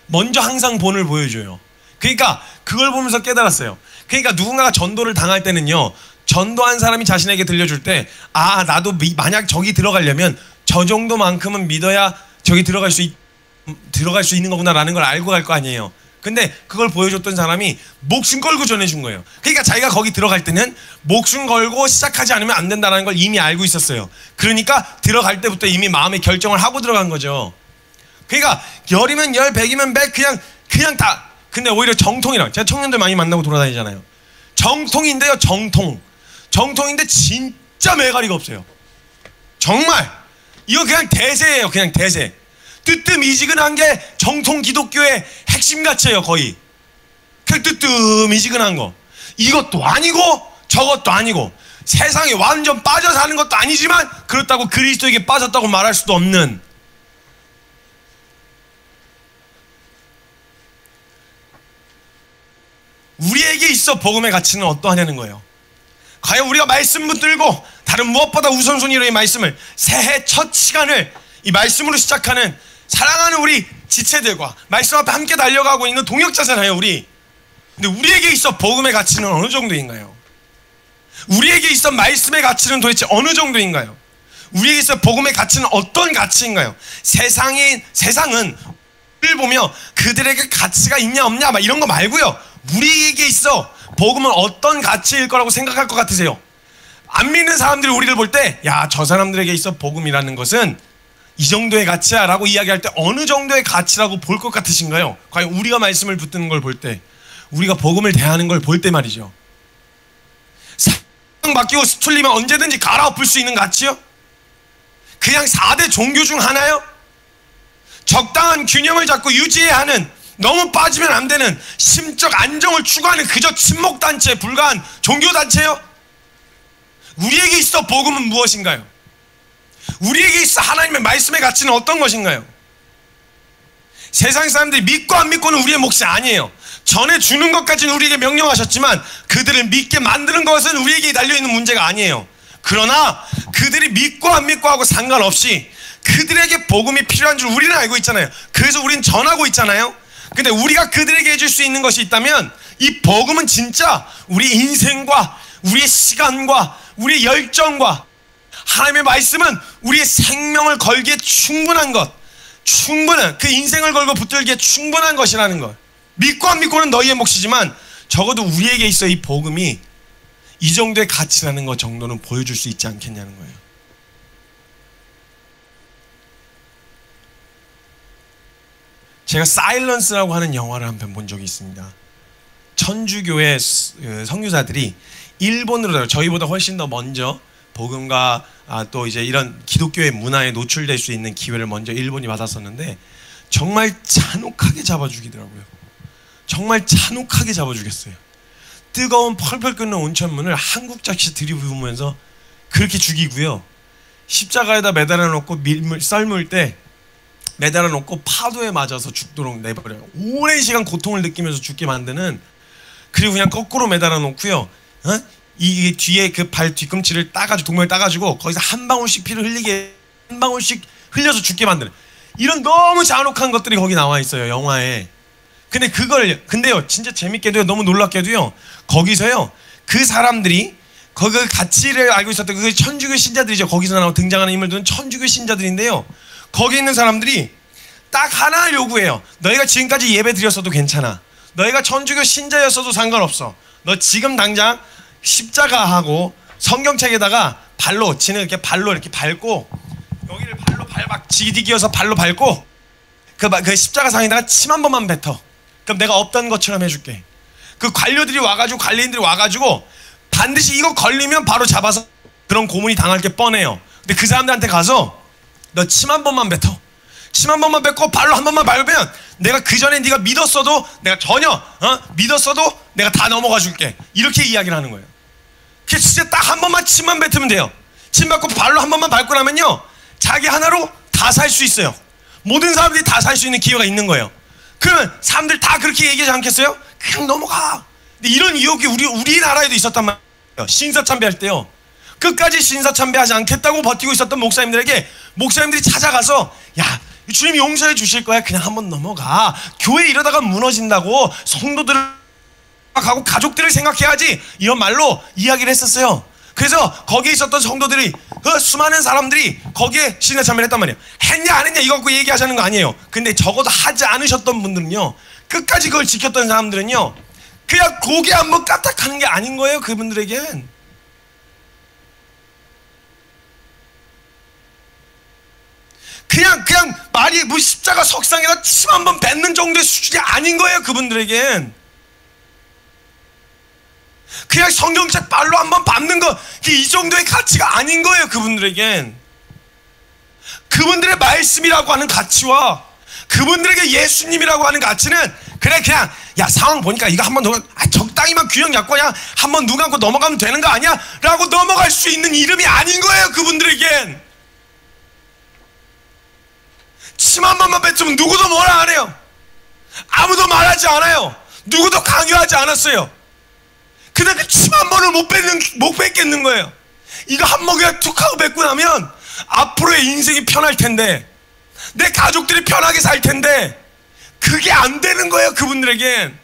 먼저 항상 본을 보여줘요. 그러니까 그걸 보면서 깨달았어요. 그러니까 누군가가 전도를 당할 때는요. 전도한 사람이 자신에게 들려줄 때 아 나도 만약 저기 들어가려면 저 정도만큼은 믿어야 저기 들어갈 수 있는 거구나 라는 걸 알고 갈 거 아니에요. 근데 그걸 보여줬던 사람이 목숨 걸고 전해준 거예요. 그러니까 자기가 거기 들어갈 때는 목숨 걸고 시작하지 않으면 안 된다는 걸 이미 알고 있었어요. 그러니까 들어갈 때부터 이미 마음의 결정을 하고 들어간 거죠. 그러니까 열이면 열, 백이면 백, 그냥 다. 근데 오히려 정통이랑 제가 청년들 많이 만나고 돌아다니잖아요. 정통인데요, 정통인데 진짜 매가리가 없어요. 정말 이거 그냥 대세예요. 그냥 대세. 뜨뜻미지근한 게 정통 기독교의 핵심 가치예요. 거의 그 뜨뜻미지근한 거. 이것도 아니고 저것도 아니고 세상에 완전 빠져 사는 것도 아니지만 그렇다고 그리스도에게 빠졌다고 말할 수도 없는. 우리에게 있어 복음의 가치는 어떠하냐는 거예요. 과연 우리가 말씀 붙들고 다른 무엇보다 우선순위로 이 말씀을 새해 첫 시간을 이 말씀으로 시작하는 사랑하는 우리 지체들과 말씀 앞에 함께 달려가고 있는 동역자잖아요. 우리. 근데 우리에게 있어 복음의 가치는 어느 정도인가요? 우리에게 있어 말씀의 가치는 도대체 어느 정도인가요? 우리에게 있어 복음의 가치는 어떤 가치인가요? 세상은 우리를 보며 그들에게 가치가 있냐 없냐 막 이런 거 말고요. 우리에게 있어 복음은 어떤 가치일 거라고 생각할 것 같으세요? 안 믿는 사람들이 우리를 볼 때 야, 저 사람들에게 있어 복음이라는 것은 이 정도의 가치야 라고 이야기할 때 어느 정도의 가치라고 볼 것 같으신가요? 과연 우리가 말씀을 붙드는 걸 볼 때, 우리가 복음을 대하는 걸 볼 때 말이죠. 사랑 맡기고 수틀리면 언제든지 갈아엎을 수 있는 가치요? 그냥 4대 종교 중 하나요? 적당한 균형을 잡고 유지해야 하는, 너무 빠지면 안 되는 심적 안정을 추구하는 그저 친목단체에 불과한 종교단체요? 우리에게 있어 복음은 무엇인가요? 우리에게 있어 하나님의 말씀의 가치는 어떤 것인가요? 세상 사람들이 믿고 안 믿고는 우리의 몫이 아니에요. 전해주는 것까지는 우리에게 명령하셨지만 그들을 믿게 만드는 것은 우리에게 달려있는 문제가 아니에요. 그러나 그들이 믿고 안 믿고 하고 상관없이 그들에게 복음이 필요한 줄 우리는 알고 있잖아요. 그래서 우리는 전하고 있잖아요. 근데 우리가 그들에게 해줄 수 있는 것이 있다면 이 복음은 진짜 우리 인생과 우리의 시간과 우리의 열정과 하나님의 말씀은 우리의 생명을 걸기에 충분한 것, 충분한 그 인생을 걸고 붙들기에 충분한 것이라는 것. 믿고 안 믿고는 너희의 몫이지만 적어도 우리에게 있어 이 복음이 이 정도의 가치라는 것 정도는 보여줄 수 있지 않겠냐는 거예요. 제가 사일런스라고 하는 영화를 한 편 본 적이 있습니다. 천주교의 선교사들이 일본으로, 저희보다 훨씬 더 먼저 복음과 또 이제 이런 기독교의 문화에 노출될 수 있는 기회를 먼저 일본이 받았었는데 정말 잔혹하게 잡아 죽이더라고요. 정말 잔혹하게 잡아 죽였어요. 뜨거운 펄펄 끓는 온천문을 한국 작시 들이부으면서 그렇게 죽이고요. 십자가에다 매달아 놓고 썰물 때 매달아 놓고 파도에 맞아서 죽도록 내버려요. 오랜 시간 고통을 느끼면서 죽게 만드는, 그리고 그냥 거꾸로 매달아 놓고요. 이 뒤에 그 발 뒤꿈치를 따가지고, 동물 따가지고 거기서 한 방울씩 피를 흘리게, 한 방울씩 흘려서 죽게 만드는 이런 너무 잔혹한 것들이 거기 나와 있어요, 영화에. 근데요, 진짜 재밌게도요, 너무 놀랍게도요, 거기서요, 그 사람들이 거기 가치를 알고 있었던 그 천주교 신자들이죠. 거기서 나오고 등장하는 인물들은 천주교 신자들인데요. 거기 있는 사람들이 딱 하나 요구해요. 너희가 지금까지 예배 드렸어도 괜찮아. 너희가 천주교 신자였어도 상관없어. 너 지금 당장 십자가하고 성경책에다가 발로, 지는 이렇게 발로 이렇게 밟고, 여기를 발로 밟아 지디기어서 발로 밟고 그 십자가 상에다가 침 한 번만 뱉어. 그럼 내가 없던 것처럼 해줄게. 그 관료들이 와가지고, 관리인들이 와가지고 반드시 이거 걸리면 바로 잡아서 그런 고문이 당할 게 뻔해요. 근데 그 사람들한테 가서 너 침 한 번만 뱉어. 침 한 번만 뱉고 발로 한 번만 밟으면 내가 그 전에 네가 믿었어도 내가 전혀 믿었어도 내가 다 넘어가 줄게. 이렇게 이야기를 하는 거예요. 그 진짜 딱 한 번만 침만 뱉으면 돼요. 침 뱉고 발로 한 번만 밟고 나면요, 자기 하나로 다 살 수 있어요. 모든 사람들이 다 살 수 있는 기회가 있는 거예요. 그러면 사람들 다 그렇게 얘기하지 않겠어요? 그냥 넘어가. 근데 이런 유혹이 우리나라에도 있었단 말이에요. 신사참배할 때요, 끝까지 신사참배하지 않겠다고 버티고 있었던 목사님들에게 목사님들이 찾아가서, 야, 주님 용서해 주실 거야. 그냥 한번 넘어가. 교회 이러다가 무너진다고 성도들을 생각하고 가족들을 생각해야지. 이런 말로 이야기를 했었어요. 그래서 거기에 있었던 성도들이, 그 수많은 사람들이 거기에 신사참배를 했단 말이에요. 했냐 안 했냐 이거 갖고 얘기하자는 거 아니에요. 근데 적어도 하지 않으셨던 분들은요, 끝까지 그걸 지켰던 사람들은요, 그냥 고개 한번 까딱하는 게 아닌 거예요. 그분들에겐. 그냥 말이 뭐 십자가 석상에다 침 한번 뱉는 정도의 수준이 아닌 거예요. 그분들에겐. 그냥 성경책 발로 한번 밟는 거, 이 정도의 가치가 아닌 거예요. 그분들에겐. 그분들의 말씀이라고 하는 가치와 그분들에게 예수님이라고 하는 가치는, 그래 그냥 야 상황 보니까 이거 한번 적당히만 균형 잡고 그냥 한번 눈 감고 넘어가면 되는 거 아니야? 라고 넘어갈 수 있는 이름이 아닌 거예요. 그분들에겐. 침 한 번만 뱉으면 누구도 뭐라 안 해요. 아무도 말하지 않아요. 누구도 강요하지 않았어요. 근데 그 침 한 번을 못 뱉겠는 거예요. 이거 한 번 그냥 툭 하고 뱉고 나면 앞으로의 인생이 편할 텐데, 내 가족들이 편하게 살 텐데, 그게 안 되는 거예요. 그분들에겐.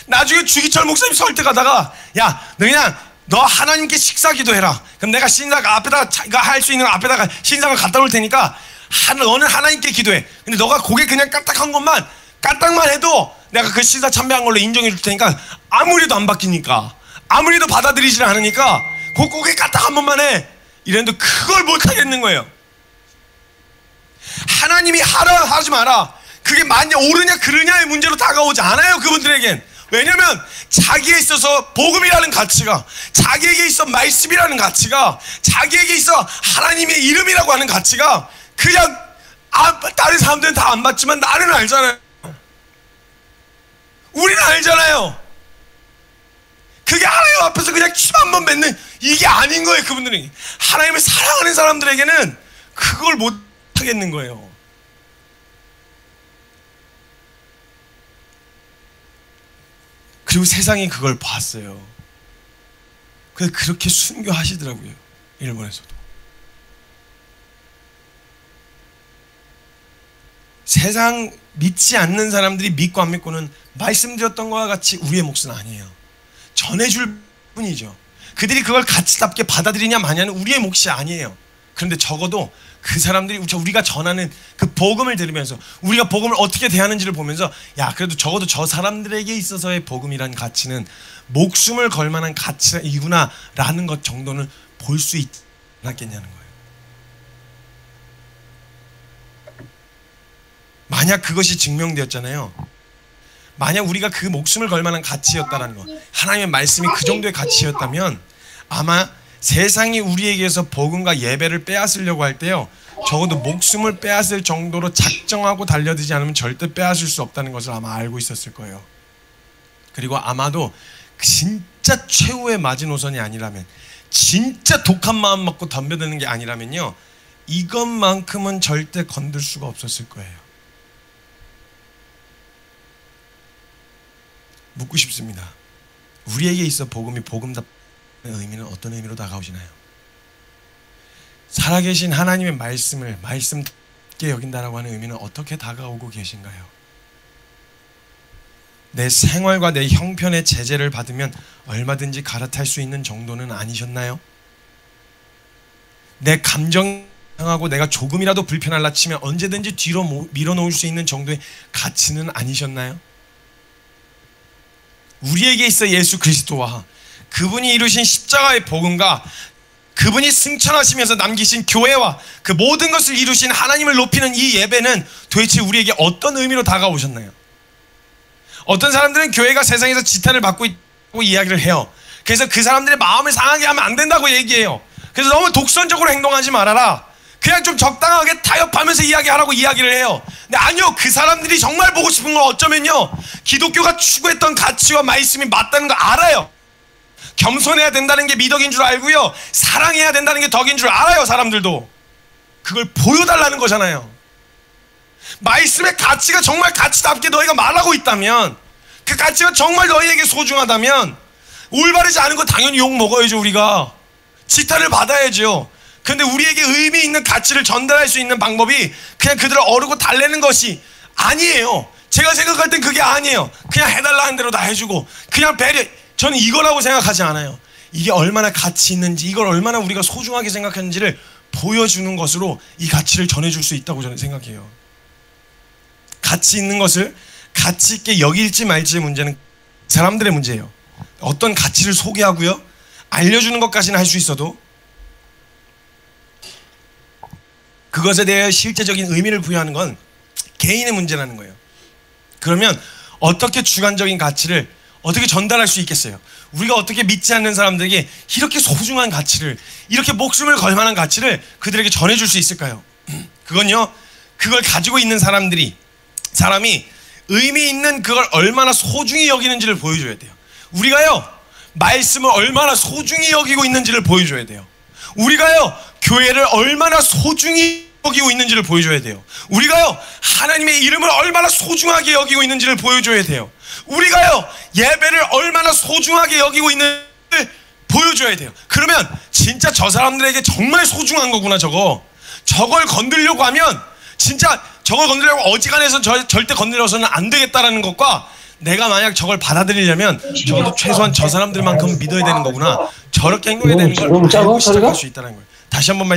나중에 주기철 목사님 설득하다가, 야, 너 하나님께 식사 기도해라. 그럼 내가 신상 앞에다가 할 수 있는 앞에다가 신상을 갖다 놓을 테니까 너는 하나님께 기도해. 근데 너가 고개 그냥 까딱한 것만, 까딱만 해도 내가 그 신사 참배한 걸로 인정해 줄 테니까, 아무리도 안 바뀌니까, 아무리도 받아들이질 않으니까 그 고개 까딱 한 번만 해. 이랬는데 그걸 못 하겠는 거예요. 하나님이 하라 하지 마라, 그게 만약 옳으냐 그르냐의 문제로 다가오지 않아요. 그분들에겐. 왜냐면 자기에 있어서 복음이라는 가치가, 자기에게 있어 말씀이라는 가치가, 자기에게 있어 하나님의 이름이라고 하는 가치가, 그냥 다른 사람들은 다 안 받지만 나는 알잖아요. 우리는 알잖아요. 그게 하나님 앞에서 그냥 침 한 번 뱉는 이게 아닌 거예요. 그분들이 하나님을 사랑하는 사람들에게는 그걸 못 하겠는 거예요. 그리고 세상이 그걸 봤어요. 그래서 그렇게 순교하시더라고요. 일본에서도. 세상 믿지 않는 사람들이 믿고 안 믿고는 말씀드렸던 것과 같이 우리의 몫은 아니에요. 전해줄 뿐이죠. 그들이 그걸 가치답게 받아들이냐 마냐는 우리의 몫이 아니에요. 그런데 적어도 그 사람들이 우리가 전하는 그 복음을 들으면서, 우리가 복음을 어떻게 대하는지를 보면서, 야, 그래도 적어도 저 사람들에게 있어서의 복음이라는 가치는 목숨을 걸 만한 가치이구나 라는 것 정도는 볼 수 있지 않았겠냐는 거예요. 만약 그것이 증명되었잖아요. 만약 우리가 그 목숨을 걸 만한 가치였다라는 거, 하나님의 말씀이 그 정도의 가치였다면 아마 세상이 우리에게서 복음과 예배를 빼앗으려고 할 때요, 적어도 목숨을 빼앗을 정도로 작정하고 달려들지 않으면 절대 빼앗을 수 없다는 것을 아마 알고 있었을 거예요. 그리고 아마도 진짜 최후의 마지노선이 아니라면, 진짜 독한 마음 먹고 덤벼드는 게 아니라면요, 이것만큼은 절대 건들 수가 없었을 거예요. 묻고 싶습니다. 우리에게 있어 복음이 복음답 의미는 어떤 의미로 다가오시나요? 살아계신 하나님의 말씀을 말씀답게 여긴다라고 하는 의미는 어떻게 다가오고 계신가요? 내 생활과 내 형편의 제재를 받으면 얼마든지 갈아탈 수 있는 정도는 아니셨나요? 내 감정 상하고 내가 조금이라도 불편할라 치면 언제든지 뒤로 밀어놓을 수 있는 정도의 가치는 아니셨나요? 우리에게 있어 예수 그리스도와 그분이 이루신 십자가의 복음과 그분이 승천하시면서 남기신 교회와 그 모든 것을 이루신 하나님을 높이는 이 예배는 도대체 우리에게 어떤 의미로 다가오셨나요? 어떤 사람들은 교회가 세상에서 지탄을 받고 있다고 이야기를 해요. 그래서 그 사람들의 마음을 상하게 하면 안 된다고 얘기해요. 그래서 너무 독선적으로 행동하지 말아라. 그냥 좀 적당하게 타협하면서 이야기하라고 이야기를 해요. 근데 아니요, 그 사람들이 정말 보고 싶은 건 어쩌면요, 기독교가 추구했던 가치와 말씀이 맞다는 거 알아요. 겸손해야 된다는 게 미덕인 줄 알고요, 사랑해야 된다는 게 덕인 줄 알아요. 사람들도 그걸 보여달라는 거잖아요. 말씀의 가치가 정말 가치답게 너희가 말하고 있다면, 그 가치가 정말 너희에게 소중하다면 올바르지 않은 거 당연히 욕 먹어야죠. 우리가 지탄을 받아야죠. 근데 우리에게 의미 있는 가치를 전달할 수 있는 방법이 그냥 그들을 어르고 달래는 것이 아니에요. 제가 생각할 땐 그게 아니에요. 그냥 해달라는 대로 다 해주고 그냥 배려, 저는 이거라고 생각하지 않아요. 이게 얼마나 가치 있는지, 이걸 얼마나 우리가 소중하게 생각하는지를 보여주는 것으로 이 가치를 전해줄 수 있다고 저는 생각해요. 가치 있는 것을 가치 있게 여길지 말지의 문제는 사람들의 문제예요. 어떤 가치를 소개하고요, 알려주는 것까지는 할 수 있어도 그것에 대해 실제적인 의미를 부여하는 건 개인의 문제라는 거예요. 그러면 어떻게 주관적인 가치를 어떻게 전달할 수 있겠어요? 우리가 어떻게 믿지 않는 사람들에게 이렇게 소중한 가치를, 이렇게 목숨을 걸 만한 가치를 그들에게 전해줄 수 있을까요? 그건요, 그걸 가지고 있는 사람이 의미 있는 그걸 얼마나 소중히 여기는지를 보여줘야 돼요. 우리가요, 말씀을 얼마나 소중히 여기고 있는지를 보여줘야 돼요. 우리가요, 교회를 얼마나 소중히 여기고 있는지를 보여줘야 돼요. 우리가요, 하나님의 이름을 얼마나 소중하게 여기고 있는지를 보여줘야 돼요. 우리가요, 예배를 얼마나 소중하게 여기고 있는지를 보여줘야 돼요. 그러면 진짜 저 사람들에게 정말 소중한 거구나. 저걸 건드리려고 하면, 진짜 저걸 건드리려고 어지간해서 절대 건드려서는 안 되겠다라는 것과, 내가 만약 저걸 받아들이려면 적어도 최소한 저 사람들만큼 믿어야 되는 거구나, 저렇게 행동해야 되는 걸 알고 시작할 수 있다는 거예요. 다시 한번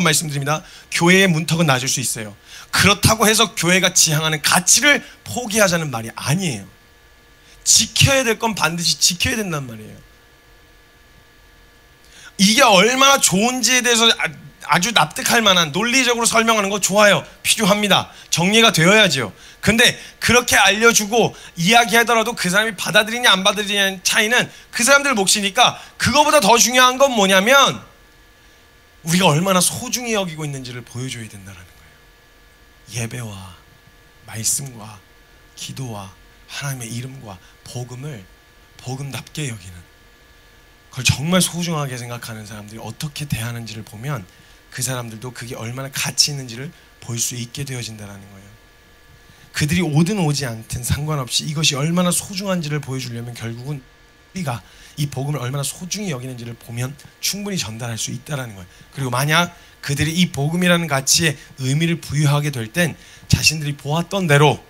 말씀드립니다. 교회의 문턱은 낮을 수 있어요. 그렇다고 해서 교회가 지향하는 가치를 포기하자는 말이 아니에요. 지켜야 될 건 반드시 지켜야 된단 말이에요. 이게 얼마나 좋은지에 대해서 아주 납득할 만한 논리적으로 설명하는 거 좋아요. 필요합니다. 정리가 되어야죠. 근데 그렇게 알려주고 이야기하더라도 그 사람이 받아들이냐 안 받아들이냐의 차이는 그 사람들 몫이니까, 그거보다 더 중요한 건 뭐냐면 우리가 얼마나 소중히 여기고 있는지를 보여줘야 된다는 거예요. 예배와 말씀과 기도와 하나님의 이름과 복음을 복음답게 여기는, 그걸 정말 소중하게 생각하는 사람들이 어떻게 대하는지를 보면 그 사람들도 그게 얼마나 가치 있는지를 볼 수 있게 되어진다는 거예요. 그들이 오든 오지 않든 상관없이 이것이 얼마나 소중한지를 보여주려면 결국은 우리가 이 복음을 얼마나 소중히 여기는지를 보면 충분히 전달할 수 있다는 거예요. 그리고 만약 그들이 이 복음이라는 가치에 의미를 부여하게 될 땐 자신들이 보았던 대로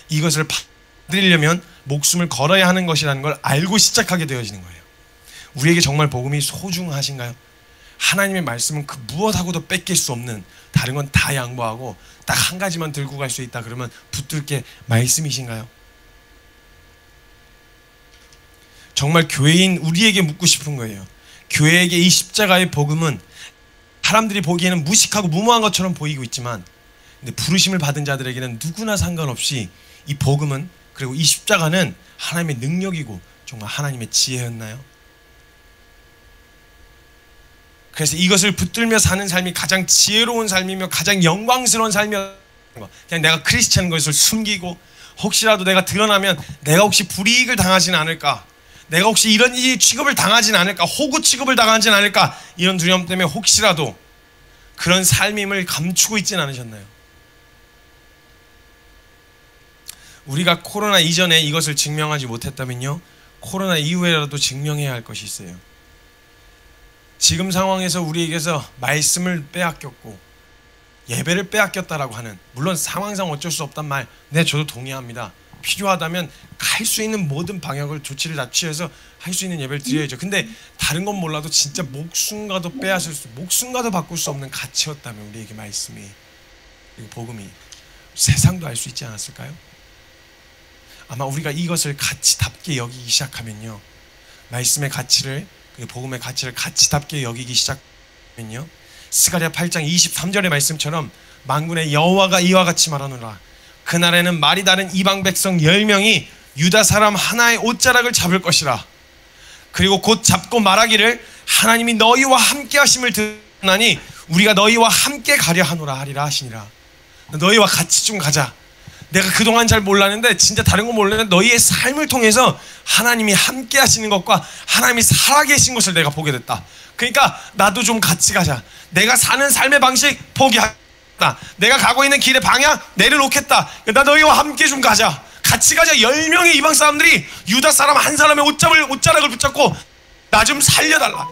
이것을 받으려면 목숨을 걸어야 하는 것이라는 걸 알고 시작하게 되어지는 거예요. 우리에게 정말 복음이 소중하신가요? 하나님의 말씀은 그 무엇하고도 뺏길 수 없는, 다른 건 다 양보하고 딱 한 가지만 들고 갈 수 있다 그러면 붙들게 말씀이신가요? 정말 교회인 우리에게 묻고 싶은 거예요. 교회에게 이 십자가의 복음은 사람들이 보기에는 무식하고 무모한 것처럼 보이고 있지만, 근데 부르심을 받은 자들에게는 누구나 상관없이 이 복음은, 그리고 이 십자가는 하나님의 능력이고 정말 하나님의 지혜였나요? 그래서 이것을 붙들며 사는 삶이 가장 지혜로운 삶이며 가장 영광스러운 삶이었던 거. 그냥 내가 크리스찬인 것을 숨기고, 혹시라도 내가 드러나면 내가 혹시 불이익을 당하지는 않을까, 내가 혹시 이런 이 취급을 당하지는 않을까, 호구 취급을 당하지는 않을까, 이런 두려움 때문에 혹시라도 그런 삶임을 감추고 있지는 않으셨나요? 우리가 코로나 이전에 이것을 증명하지 못했다면요, 코로나 이후에라도 증명해야 할 것이 있어요. 지금 상황에서 우리에게서 말씀을 빼앗겼고 예배를 빼앗겼다라고 하는, 물론 상황상 어쩔 수 없단 말, 네, 저도 동의합니다. 필요하다면 할 수 있는 모든 방역을 조치를 다 취해서 할 수 있는 예배를 드려야죠. 근데 다른 건 몰라도 진짜 목숨과도 목숨과도 바꿀 수 없는 가치였다면 우리에게 말씀이, 그리고 복음이, 세상도 알 수 있지 않았을까요? 아마 우리가 이것을 가치답게 여기기 시작하면요, 말씀의 가치를, 복음의 가치를 가치답게 여기기 시작하면요, 스가랴 8장 23절의 말씀처럼 만군의 여호와가 이와 같이 말하노라. 그날에는 말이 다른 이방 백성 10명이 유다 사람 하나의 옷자락을 잡을 것이라. 그리고 곧 잡고 말하기를 하나님이 너희와 함께 하심을 듣나니 우리가 너희와 함께 가려 하노라 하리라 하시니라. 너희와 같이 좀 가자. 내가 그동안 잘 몰랐는데 진짜 다른 거 몰랐는데 너희의 삶을 통해서 하나님이 함께 하시는 것과 하나님이 살아계신 것을 내가 보게 됐다. 그러니까 나도 좀 같이 가자. 내가 사는 삶의 방식 포기하겠다. 내가 가고 있는 길의 방향 내려놓겠다. 나 너희와 함께 좀 가자. 같이 가자. 10명의 이방 사람들이 유다 사람 한 사람의 옷자락을 붙잡고 나 좀 살려달라.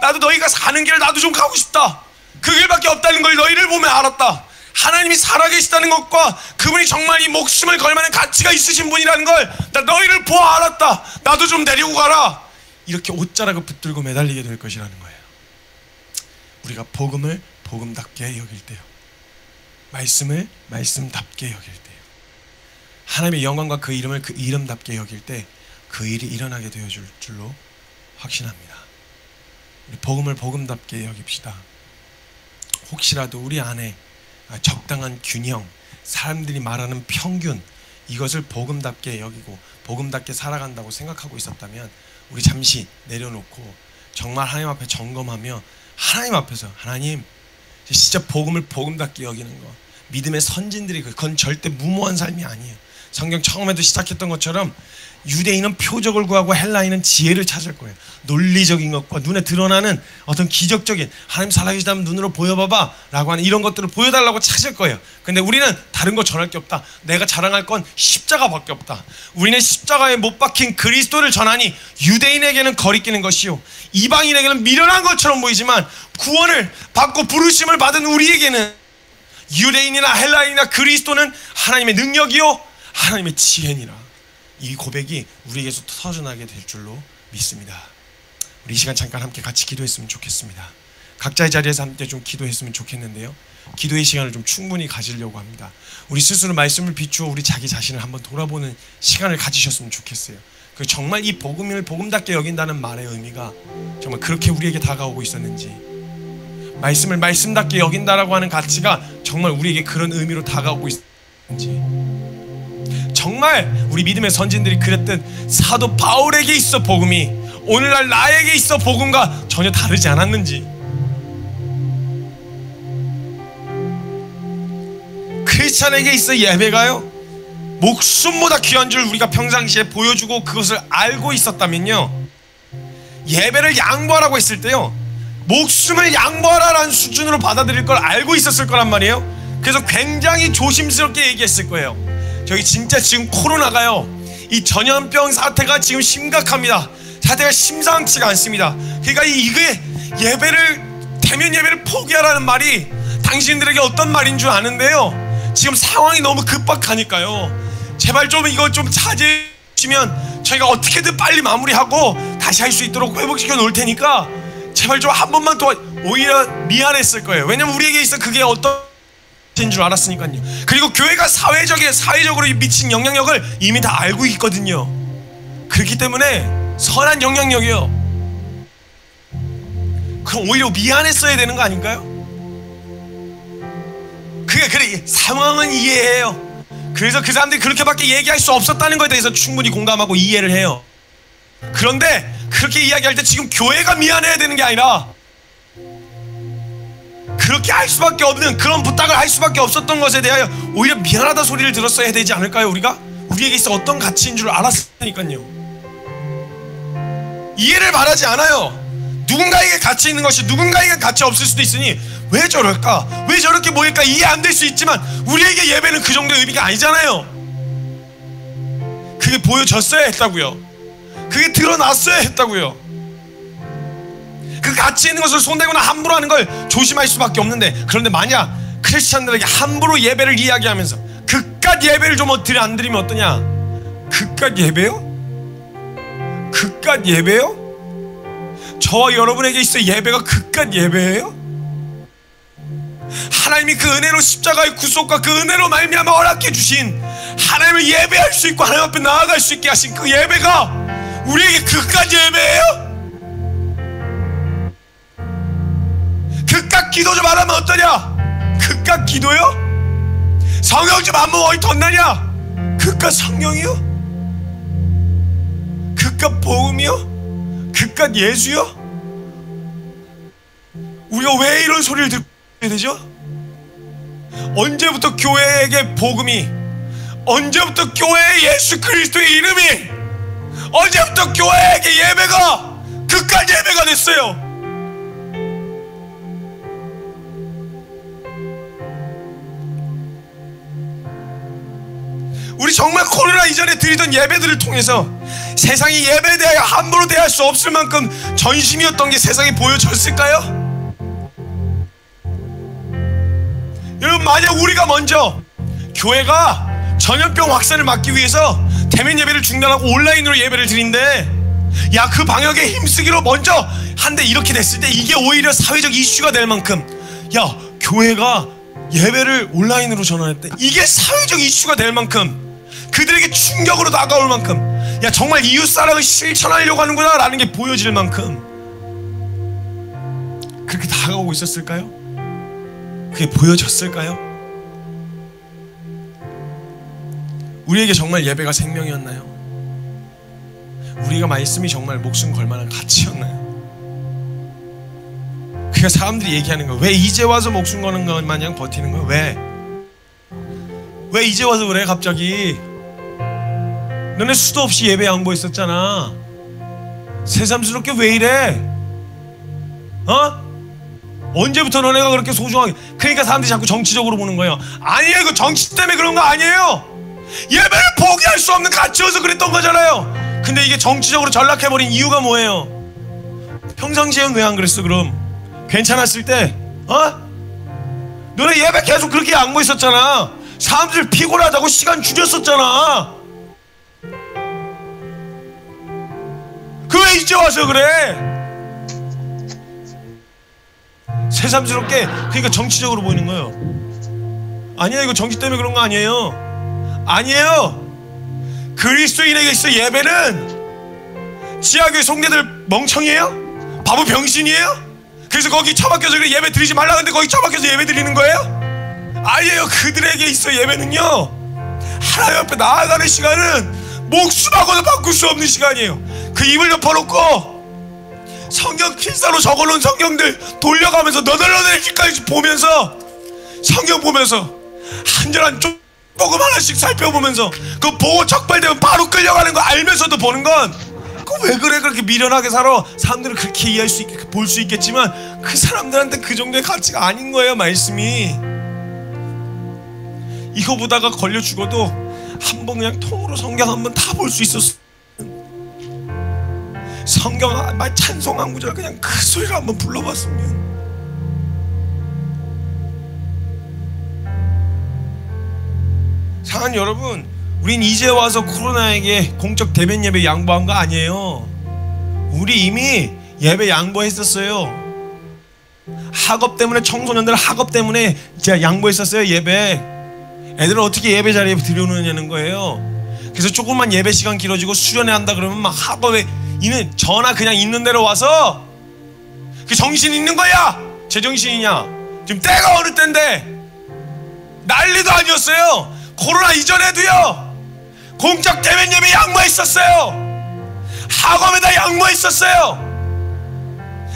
나도 너희가 사는 길을 나도 좀 가고 싶다. 그 길밖에 없다는 걸 너희를 보면 알았다. 하나님이 살아계시다는 것과 그분이 정말 이 목숨을 걸 만한 가치가 있으신 분이라는 걸 나 너희를 보아 알았다. 나도 좀 데리고 가라. 이렇게 옷자락을 붙들고 매달리게 될 것이라는 거예요. 우리가 복음을 복음답게 여길 때요, 말씀을 말씀답게 여길 때요, 하나님의 영광과 그 이름을 그 이름답게 여길 때 그 일이 일어나게 되어줄 줄로 확신합니다. 우리 복음을 복음답게 여깁시다. 혹시라도 우리 안에 적당한 균형, 사람들이 말하는 평균, 이것을 복음답게 여기고 복음답게 살아간다고 생각하고 있었다면 우리 잠시 내려놓고 정말 하나님 앞에 점검하며 하나님 앞에서 하나님, 진짜 복음을 복음답게 여기는 거, 믿음의 선진들이 그건 절대 무모한 삶이 아니에요. 성경 처음에도 시작했던 것처럼 유대인은 표적을 구하고 헬라인은 지혜를 찾을 거예요. 논리적인 것과 눈에 드러나는 어떤 기적적인 하나님 살아계시다면 눈으로 보여봐봐 라고 하는 이런 것들을 보여달라고 찾을 거예요. 근데 우리는 다른 거 전할 게 없다. 내가 자랑할 건 십자가밖에 없다. 우리는 십자가에 못 박힌 그리스도를 전하니 유대인에게는 거리끼는 것이요 이방인에게는 미련한 것처럼 보이지만 구원을 받고 부르심을 받은 우리에게는 유대인이나 헬라인이나 그리스도는 하나님의 능력이요 하나님의 지혜니라. 이 고백이 우리에게서 터져나게 될 줄로 믿습니다. 우리 이 시간 잠깐 함께 같이 기도했으면 좋겠습니다. 각자의 자리에서 함께 좀 기도했으면 좋겠는데요, 기도의 시간을 좀 충분히 가지려고 합니다. 우리 스스로 말씀을 비추어 우리 자기 자신을 한번 돌아보는 시간을 가지셨으면 좋겠어요. 그 정말 이 복음을 복음답게 여긴다는 말의 의미가 정말 그렇게 우리에게 다가오고 있었는지, 말씀을 말씀답게 여긴다라고 하는 가치가 정말 우리에게 그런 의미로 다가오고 있었는지, 정말 우리 믿음의 선진들이 그랬던 사도 바울에게 있어 복음이 오늘날 나에게 있어 복음과 전혀 다르지 않았는지, 크리스찬에게 있어 예배가요 목숨보다 귀한 줄 우리가 평상시에 보여주고 그것을 알고 있었다면요, 예배를 양보하라고 했을 때요 목숨을 양보하라라는 수준으로 받아들일 걸 알고 있었을 거란 말이에요. 그래서 굉장히 조심스럽게 얘기했을 거예요. 저희 진짜 지금 코로나가요, 이 전염병 사태가 지금 심각합니다. 사태가 심상치가 않습니다. 그러니까 이게 대면 예배를 포기하라는 말이 당신들에게 어떤 말인 줄 아는데요, 지금 상황이 너무 급박하니까요, 제발 좀 이거 좀 자제해 주시면 저희가 어떻게든 빨리 마무리하고 다시 할 수 있도록 회복시켜 놓을 테니까 제발 좀 한 번만 더. 오히려 미안했을 거예요. 왜냐면 우리에게 있어 그게 어떤 인 줄 알았으니까요. 그리고 교회가 사회적으로 미친 영향력을 이미 다 알고 있거든요. 그렇기 때문에 선한 영향력이요. 그럼 오히려 미안했어야 되는 거 아닌가요? 그래 상황은 이해해요. 그래서 그 사람들이 그렇게밖에 얘기할 수 없었다는 것에 대해서 충분히 공감하고 이해를 해요. 그런데 그렇게 이야기할 때 지금 교회가 미안해야 되는 게 아니라 그렇게 할 수밖에 없는 그런 부탁을 할 수밖에 없었던 것에 대하여 오히려 미안하다 소리를 들었어야 되지 않을까요? 우리에게 있어 어떤 가치인 줄 알았으니까요. 이해를 바라지 않아요. 누군가에게 가치 있는 것이 누군가에게 가치 없을 수도 있으니 왜 저럴까? 왜 저렇게 모일까? 이해 안 될 수 있지만 우리에게 예배는 그 정도의 의미가 아니잖아요. 그게 보여졌어야 했다고요. 그게 드러났어야 했다고요. 그 가치 있는 것을 손대거나 함부로 하는 걸 조심할 수밖에 없는데, 그런데 만약 크리스찬들에게 함부로 예배를 이야기하면서 그깟 예배를 좀 안 드리면 어떠냐? 그깟 예배요? 그깟 예배요? 저와 여러분에게 있어 예배가 그깟 예배예요? 하나님이 그 은혜로 십자가의 구속과 그 은혜로 말미암아 허락해 주신 하나님을 예배할 수 있고 하나님 앞에 나아갈 수 있게 하신 그 예배가 우리에게 그깟 예배예요? 그깟 기도 좀 안 하면 어떠냐? 그깟 기도요? 성경 좀 안 보면 어디 덧나냐? 그깟 성령이요? 그깟 복음이요? 그깟 예수요? 우리가 왜 이런 소리를 듣게 되죠? 언제부터 교회에게 복음이, 언제부터 교회에 예수 그리스도의 이름이, 언제부터 교회에게 예배가 그깟 예배가 됐어요? 우리 정말 코로나 이전에 드리던 예배들을 통해서 세상이 예배에 대하여 함부로 대할 수 없을 만큼 전심이었던 게 세상에 보여졌을까요? 여러분, 만약 우리가 먼저 교회가 전염병 확산을 막기 위해서 대면 예배를 중단하고 온라인으로 예배를 드린대, 야, 그 방역에 힘쓰기로 먼저 한데 이렇게 됐을 때 이게 오히려 사회적 이슈가 될 만큼, 야, 교회가 예배를 온라인으로 전환했대, 이게 사회적 이슈가 될 만큼, 그들에게 충격으로 다가올 만큼, 야, 정말 이웃사랑을 실천하려고 하는구나 라는 게 보여질 만큼 그렇게 다가오고 있었을까요? 그게 보여졌을까요? 우리에게 정말 예배가 생명이었나요? 우리가 말씀이 정말 목숨 걸만한 가치였나요? 그러니까 사람들이 얘기하는 거야. 왜 이제 와서 목숨 거는 것 마냥 버티는 거야? 왜 이제 와서 그래 갑자기? 너네 수도 없이 예배 양보했었잖아. 새삼스럽게 왜 이래? 언제부터 너네가 그렇게 소중하게? 그러니까 사람들이 자꾸 정치적으로 보는 거예요. 아니에요, 이거 정치 때문에 그런 거 아니에요. 예배를 포기할 수 없는 가치여서 그랬던 거잖아요. 근데 이게 정치적으로 전락해버린 이유가 뭐예요? 평상시엔 왜 안 그랬어 그럼? 괜찮았을 때 너네 예배 계속 그렇게 양보했었잖아. 사람들 피곤하다고 시간 줄였었잖아. 그 왜 이제 와서 그래? 새삼스럽게, 그러니까 정치적으로 보이는 거예요. 아니에요, 이거 정치 때문에 그런 거 아니에요. 아니에요. 그리스도인에게 있어 예배는 지하교회 송대들 멍청이에요? 바보 병신이에요? 그래서 거기 처박혀서 그래 예배 드리지 말라 근데 거기 처박혀서 예배 드리는 거예요? 아니에요. 그들에게 있어 예배는요, 하나님 앞에 나아가는 시간은 목숨하고도 바꿀 수 없는 시간이에요. 그 입을 덮어놓고 성경 필사로 적어놓은 성경들 돌려가면서 너덜너덜해지까지 보면서, 성경 보면서 한절한 조금 하나씩 살펴보면서, 그거 보고 적발되면 바로 끌려가는 거 알면서도 보는 건, 그거 왜 그래 그렇게 미련하게 살아? 사람들은 그렇게 이해할 수 있게 볼 수 있겠지만 그 사람들한테 그 정도의 가치가 아닌 거예요. 말씀이 이거 보다가 걸려 죽어도 한번 그냥 통으로 성경 한번 다 볼 수 있었어. 성경 말 찬송 한 구절 그냥 그 소리를 한번 불러봤으면. 사랑하는 여러분, 우린 이제 와서 코로나에게 공적 대면 예배 양보한 거 아니에요. 우리 이미 예배 양보했었어요. 학업 때문에, 청소년들 학업 때문에 제가 양보했었어요. 예배. 애들은 어떻게 예배 자리에 들여놓느냐는 거예요. 그래서 조금만 예배 시간 길어지고 수련회 한다 그러면 막 학업에 이는 전화 그냥 있는 대로 와서 그 정신 있는 거야? 제정신이냐? 지금 때가 어느 때인데 난리도 아니었어요. 코로나 이전에도요 공적 대면 예배 양보했었어요. 학업에다 양보했었어요.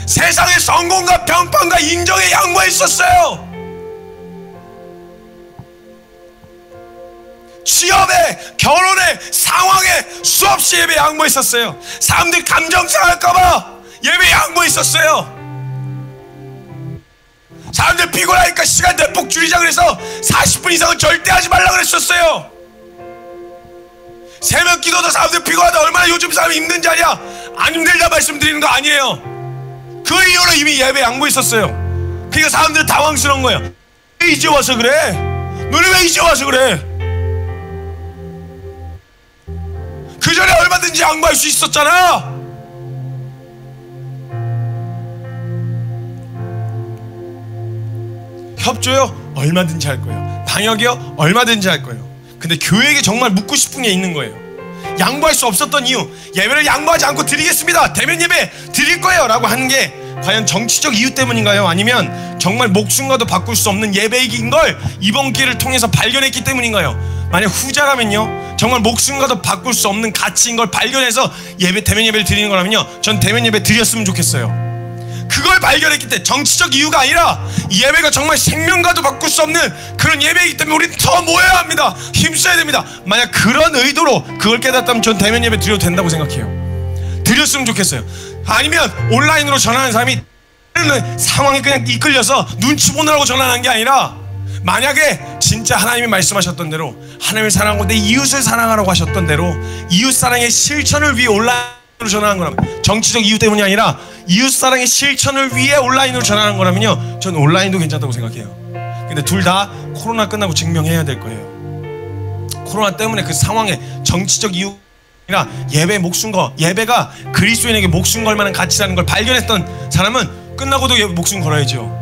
세상의 성공과 평판과 인정에 양보했었어요. 취업에, 결혼에, 상황에 수없이 예배 양보했었어요. 사람들 감정 상할까봐 예배 양보했었어요. 사람들 피곤하니까 시간 대폭 줄이자 그래서 40분 이상은 절대 하지 말라 그랬었어요. 새벽 기도도 사람들 피곤하다, 얼마나 요즘 사람이 힘든지 아냐? 안 힘들다 말씀드리는 거 아니에요. 그 이유로 이미 예배 양보했었어요. 그러니까 사람들 당황스러운 거예요. 왜 이제 와서 그래? 너네 왜 이제 와서 그래? 그 전에 얼마든지 양보할 수 있었잖아. 협조요? 얼마든지 할 거예요. 방역이요? 얼마든지 할 거예요. 근데 교회에게 정말 묻고 싶은 게 있는 거예요. 양보할 수 없었던 이유, 예배를 양보하지 않고 드리겠습니다, 대면 예배 드릴 거예요 라고 하는 게 과연 정치적 이유 때문인가요? 아니면 정말 목숨과도 바꿀 수 없는 예배인 걸 이번 기회를 통해서 발견했기 때문인가요? 만약 후자라면요, 정말 목숨과도 바꿀 수 없는 가치인 걸 발견해서 대면 예배를 드리는 거라면요, 전 대면 예배 드렸으면 좋겠어요. 그걸 발견했기 때문에, 정치적 이유가 아니라 예배가 정말 생명과도 바꿀 수 없는 그런 예배이기 때문에 우리는 더 모여야 합니다. 힘써야 됩니다. 만약 그런 의도로 그걸 깨닫다면 전 대면 예배 드려도 된다고 생각해요. 드렸으면 좋겠어요. 아니면 온라인으로 전하는 사람이 상황에 그냥 이끌려서 눈치 보느라고 전하는 게 아니라, 만약에 진짜 하나님이 말씀하셨던 대로 하나님을 사랑하고 내 이웃을 사랑하라고 하셨던 대로 이웃사랑의 실천을 위해 온라인으로 전하는 거라면, 정치적 이유 때문이 아니라 이웃사랑의 실천을 위해 온라인으로 전하는 거라면요, 전 온라인도 괜찮다고 생각해요. 근데 둘 다 코로나 끝나고 증명해야 될 거예요. 코로나 때문에 그 상황에 정치적 이유 아니라 예배의 목숨 예배가 그리스도인에게 목숨 걸 만한 가치라는 걸 발견했던 사람은 끝나고도 목숨 걸어야죠.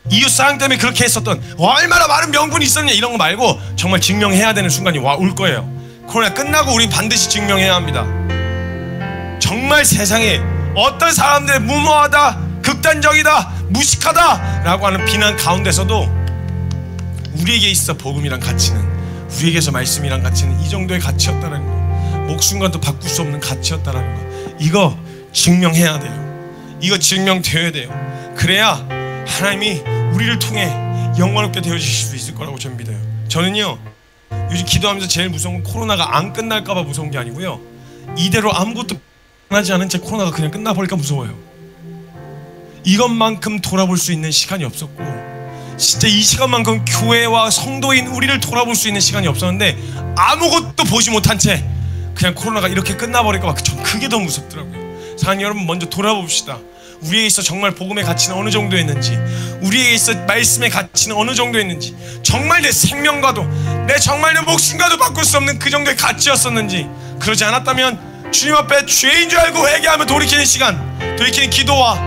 이웃사랑 때문에 그렇게 했었던 얼마나 많은 명분이 있었냐 이런 거 말고 정말 증명해야 되는 순간이 올 거예요. 코로나 끝나고 우린 반드시 증명해야 합니다. 정말 세상에 어떤 사람들의 무모하다, 극단적이다, 무식하다 라고 하는 비난 가운데서도 우리에게 있어 복음이란 가치는, 우리에게서 말씀이란 가치는 이 정도의 가치였다는 거, 목숨과도 바꿀 수 없는 가치였다는 거, 이거 증명해야 돼요. 이거 증명되어야 돼요. 그래야 하나님이 우리를 통해 영광롭게 되어주실 수 있을 거라고 저는 믿어요. 저는요, 요즘 기도하면서 제일 무서운 건 코로나가 안 끝날까봐 무서운 게 아니고요, 이대로 아무것도 하지 않은 채 코로나가 그냥 끝나버릴까 무서워요. 이것만큼 돌아볼 수 있는 시간이 없었고, 진짜 이 시간만큼 교회와 성도인 우리를 돌아볼 수 있는 시간이 없었는데 아무것도 보지 못한 채 그냥 코로나가 이렇게 끝나버릴까 봐 전 그게 더 무섭더라고요. 사랑하는 여러분, 먼저 돌아봅시다. 우리에게 있어 정말 복음의 가치는 어느 정도였는지, 우리에게 있어 말씀의 가치는 어느 정도였는지, 정말 내 생명과도 정말 내 목숨과도 바꿀 수 없는 그 정도의 가치였었는지. 그러지 않았다면 주님 앞에 죄인 줄 알고 회개하며 돌이키는 시간, 돌이키는 기도와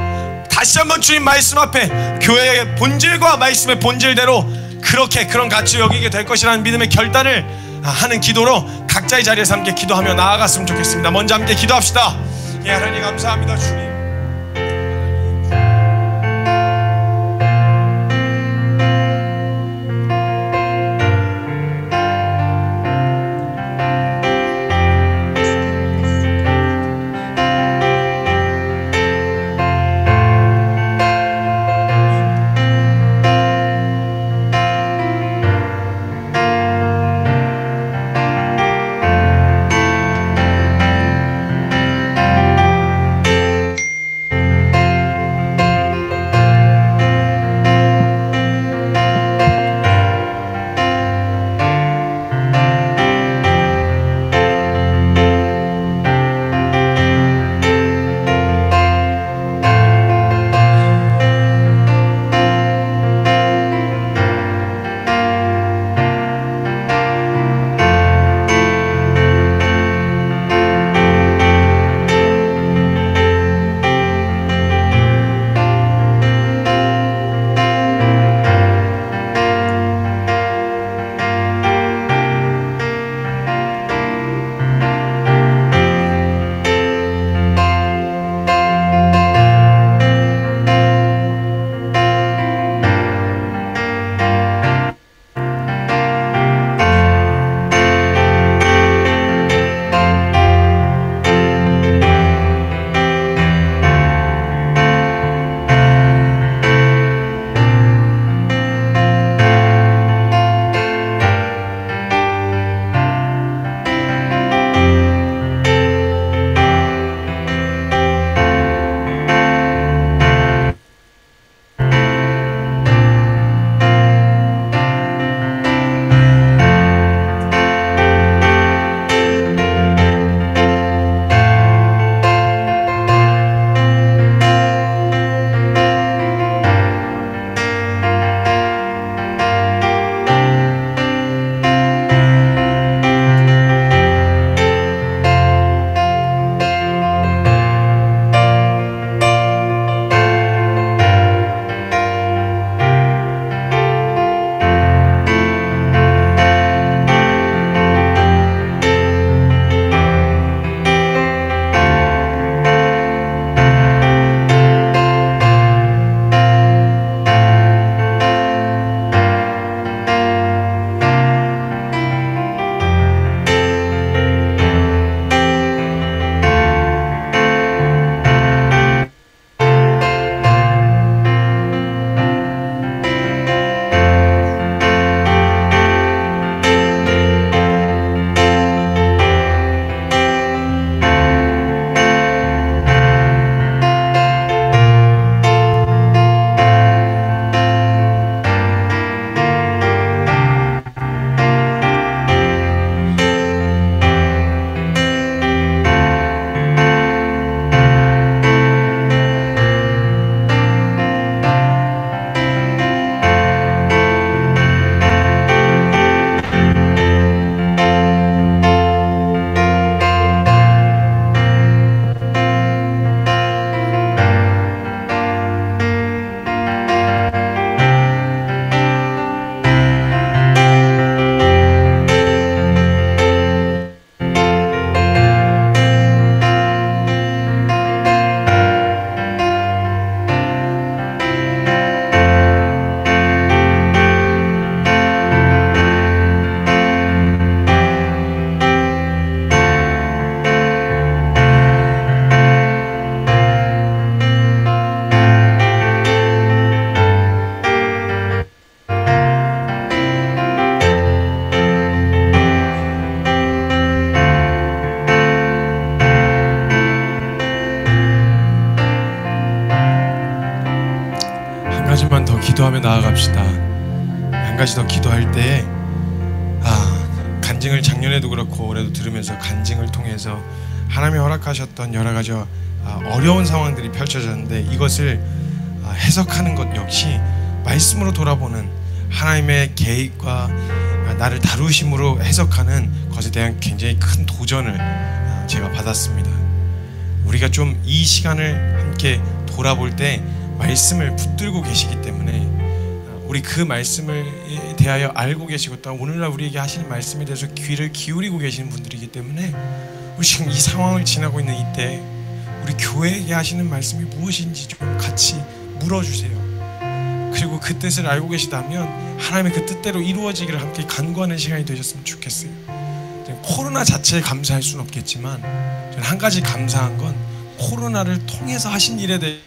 다시 한번 주님 말씀 앞에 교회의 본질과 말씀의 본질대로 그렇게 그런 가치를 여기게 될 것이라는 믿음의 결단을 하는 기도로 각자의 자리에서 함께 기도하며 나아갔으면 좋겠습니다. 먼저 함께 기도합시다. 예, 하나님 감사합니다. 주님, 가지만 더 기도하며 나아갑시다. 한 가지 더 기도할 때 간증을 작년에도 그렇고 올해도 들으면서 간증을 통해서 하나님이 허락하셨던 여러 가지 어려운 상황들이 펼쳐졌는데 이것을 해석하는 것 역시 말씀으로 돌아보는 하나님의 계획과 나를 다루심으로 해석하는 것에 대한 굉장히 큰 도전을 제가 받았습니다. 우리가 좀 이 시간을 함께 돌아볼 때 말씀을 붙들고 계시기 때문에 우리 그 말씀을 대하여 알고 계시고 또 오늘날 우리에게 하시는 말씀에 대해서 귀를 기울이고 계시는 분들이기 때문에 우리 지금 이 상황을 지나고 있는 이때 우리 교회에게 하시는 말씀이 무엇인지 좀 같이 물어주세요. 그리고 그 뜻을 알고 계시다면 하나님의 그 뜻대로 이루어지기를 함께 간구하는 시간이 되셨으면 좋겠어요. 코로나 자체에 감사할 수는 없겠지만 저는 한 가지 감사한 건 코로나를 통해서 하신 일에 대해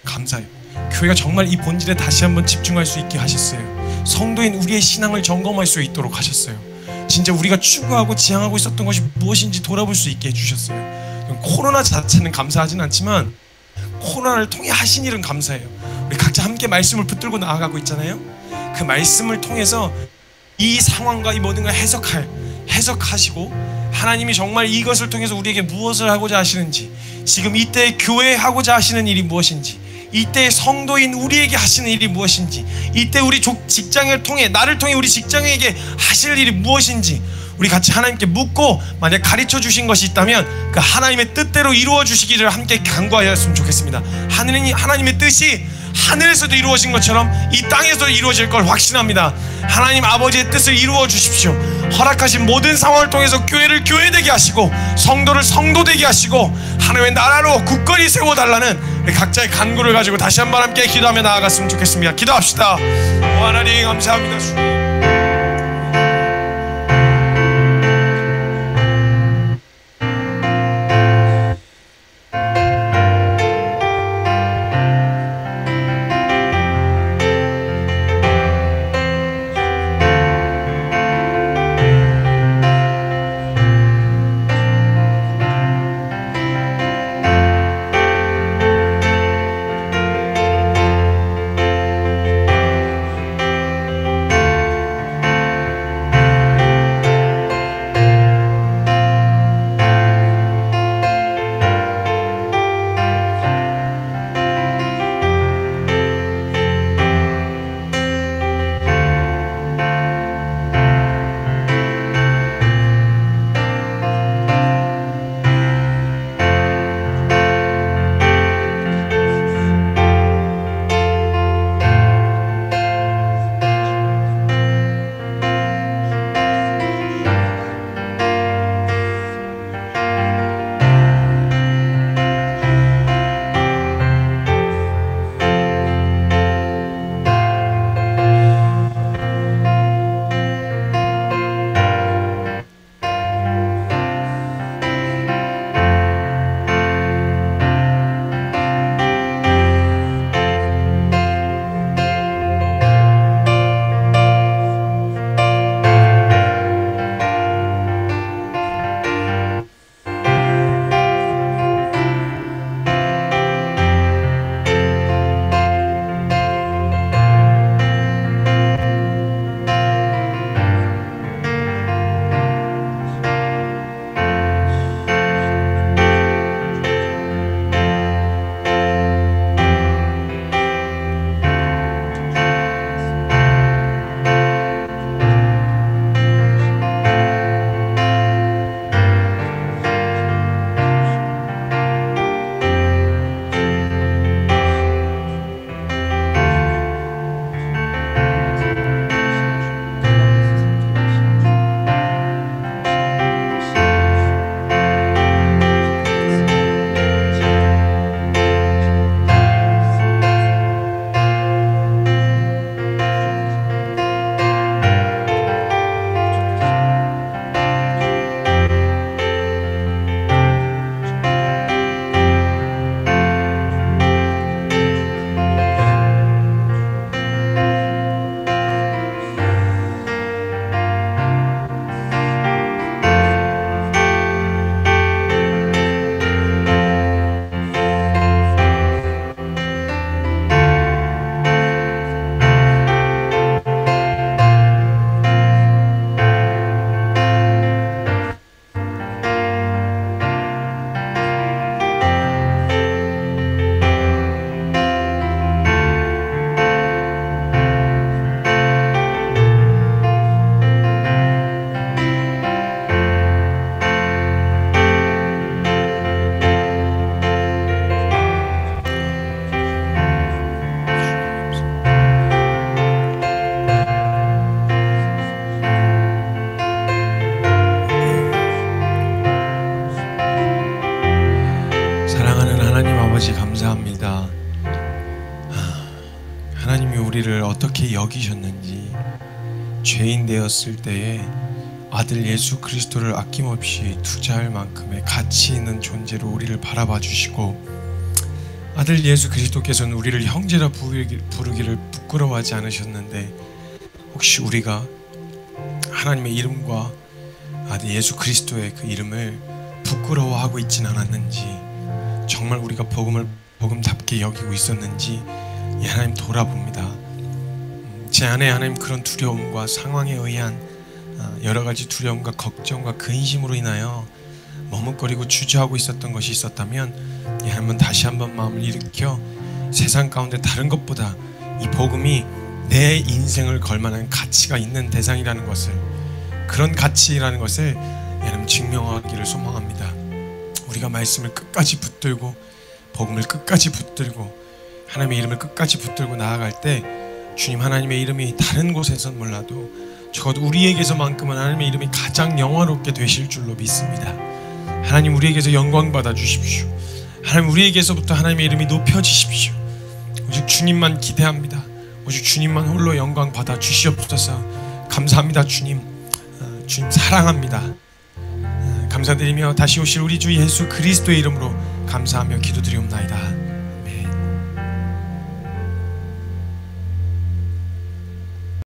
감사해요. 교회가 정말 이 본질에 다시 한번 집중할 수 있게 하셨어요. 성도인 우리의 신앙을 점검할 수 있도록 하셨어요. 진짜 우리가 추구하고 지향하고 있었던 것이 무엇인지 돌아볼 수 있게 해주셨어요. 코로나 자체는 감사하진 않지만 코로나를 통해 하신 일은 감사해요. 우리 각자 함께 말씀을 붙들고 나아가고 있잖아요. 그 말씀을 통해서 이 상황과 이 모든 걸 해석하시고 하나님이 정말 이것을 통해서 우리에게 무엇을 하고자 하시는지, 지금 이때 교회에 하고자 하시는 일이 무엇인지, 이때 성도인 우리에게 하시는 일이 무엇인지, 이때 우리 직장을 통해 나를 통해 우리 직장에게 하실 일이 무엇인지 우리 같이 하나님께 묻고 만약 가르쳐 주신 것이 있다면 그 하나님의 뜻대로 이루어 주시기를 함께 간구하였으면 좋겠습니다. 하나님의 뜻이 하늘에서도 이루어진 것처럼 이 땅에서도 이루어질 걸 확신합니다. 하나님 아버지의 뜻을 이루어 주십시오. 허락하신 모든 상황을 통해서 교회를 교회되게 하시고 성도를 성도되게 하시고 하나님의 나라로 굳건히 세워달라는 우리 각자의 간구를 가지고 다시 한번 함께 기도하며 나아갔으면 좋겠습니다. 기도합시다. 오 하나님 감사합니다. 주님. 하나님이 우리를 어떻게 여기셨는지, 죄인 되었을 때에 아들 예수 그리스도를 아낌없이 투자할 만큼의 가치 있는 존재로 우리를 바라봐 주시고, 아들 예수 그리스도께서는 우리를 형제라 부르기를 부끄러워하지 않으셨는데, 혹시 우리가 하나님의 이름과 아들 예수 그리스도의 그 이름을 부끄러워하고 있진 않았는지, 정말 우리가 복음답게 여기고 있었는지 이 하나님 돌아봅니다. 제 안에 하나님 그런 두려움과 상황에 의한 여러 가지 두려움과 걱정과 근심으로 인하여 머뭇거리고 주저하고 있었던 것이 있었다면, 이 하나님은 다시 한번 마음을 일으켜 세상 가운데 다른 것보다 이 복음이 내 인생을 걸만한 가치가 있는 대상이라는 것을, 그런 가치라는 것을 하나님 증명하기를 소망합니다. 우리가 말씀을 끝까지 붙들고 복음을 끝까지 붙들고 하나님의 이름을 끝까지 붙들고 나아갈 때, 주님 하나님의 이름이 다른 곳에선 몰라도 적어도 우리에게서만큼은 하나님의 이름이 가장 영화롭게 되실 줄로 믿습니다. 하나님 우리에게서 영광 받아 주십시오. 하나님 우리에게서부터 하나님의 이름이 높여지십시오. 오직 주님만 기대합니다. 오직 주님만 홀로 영광 받아 주시옵소서. 감사합니다. 주님 사랑합니다. 감사드리며 다시 오실 우리 주 예수 그리스도의 이름으로 감사하며 기도드리옵나이다.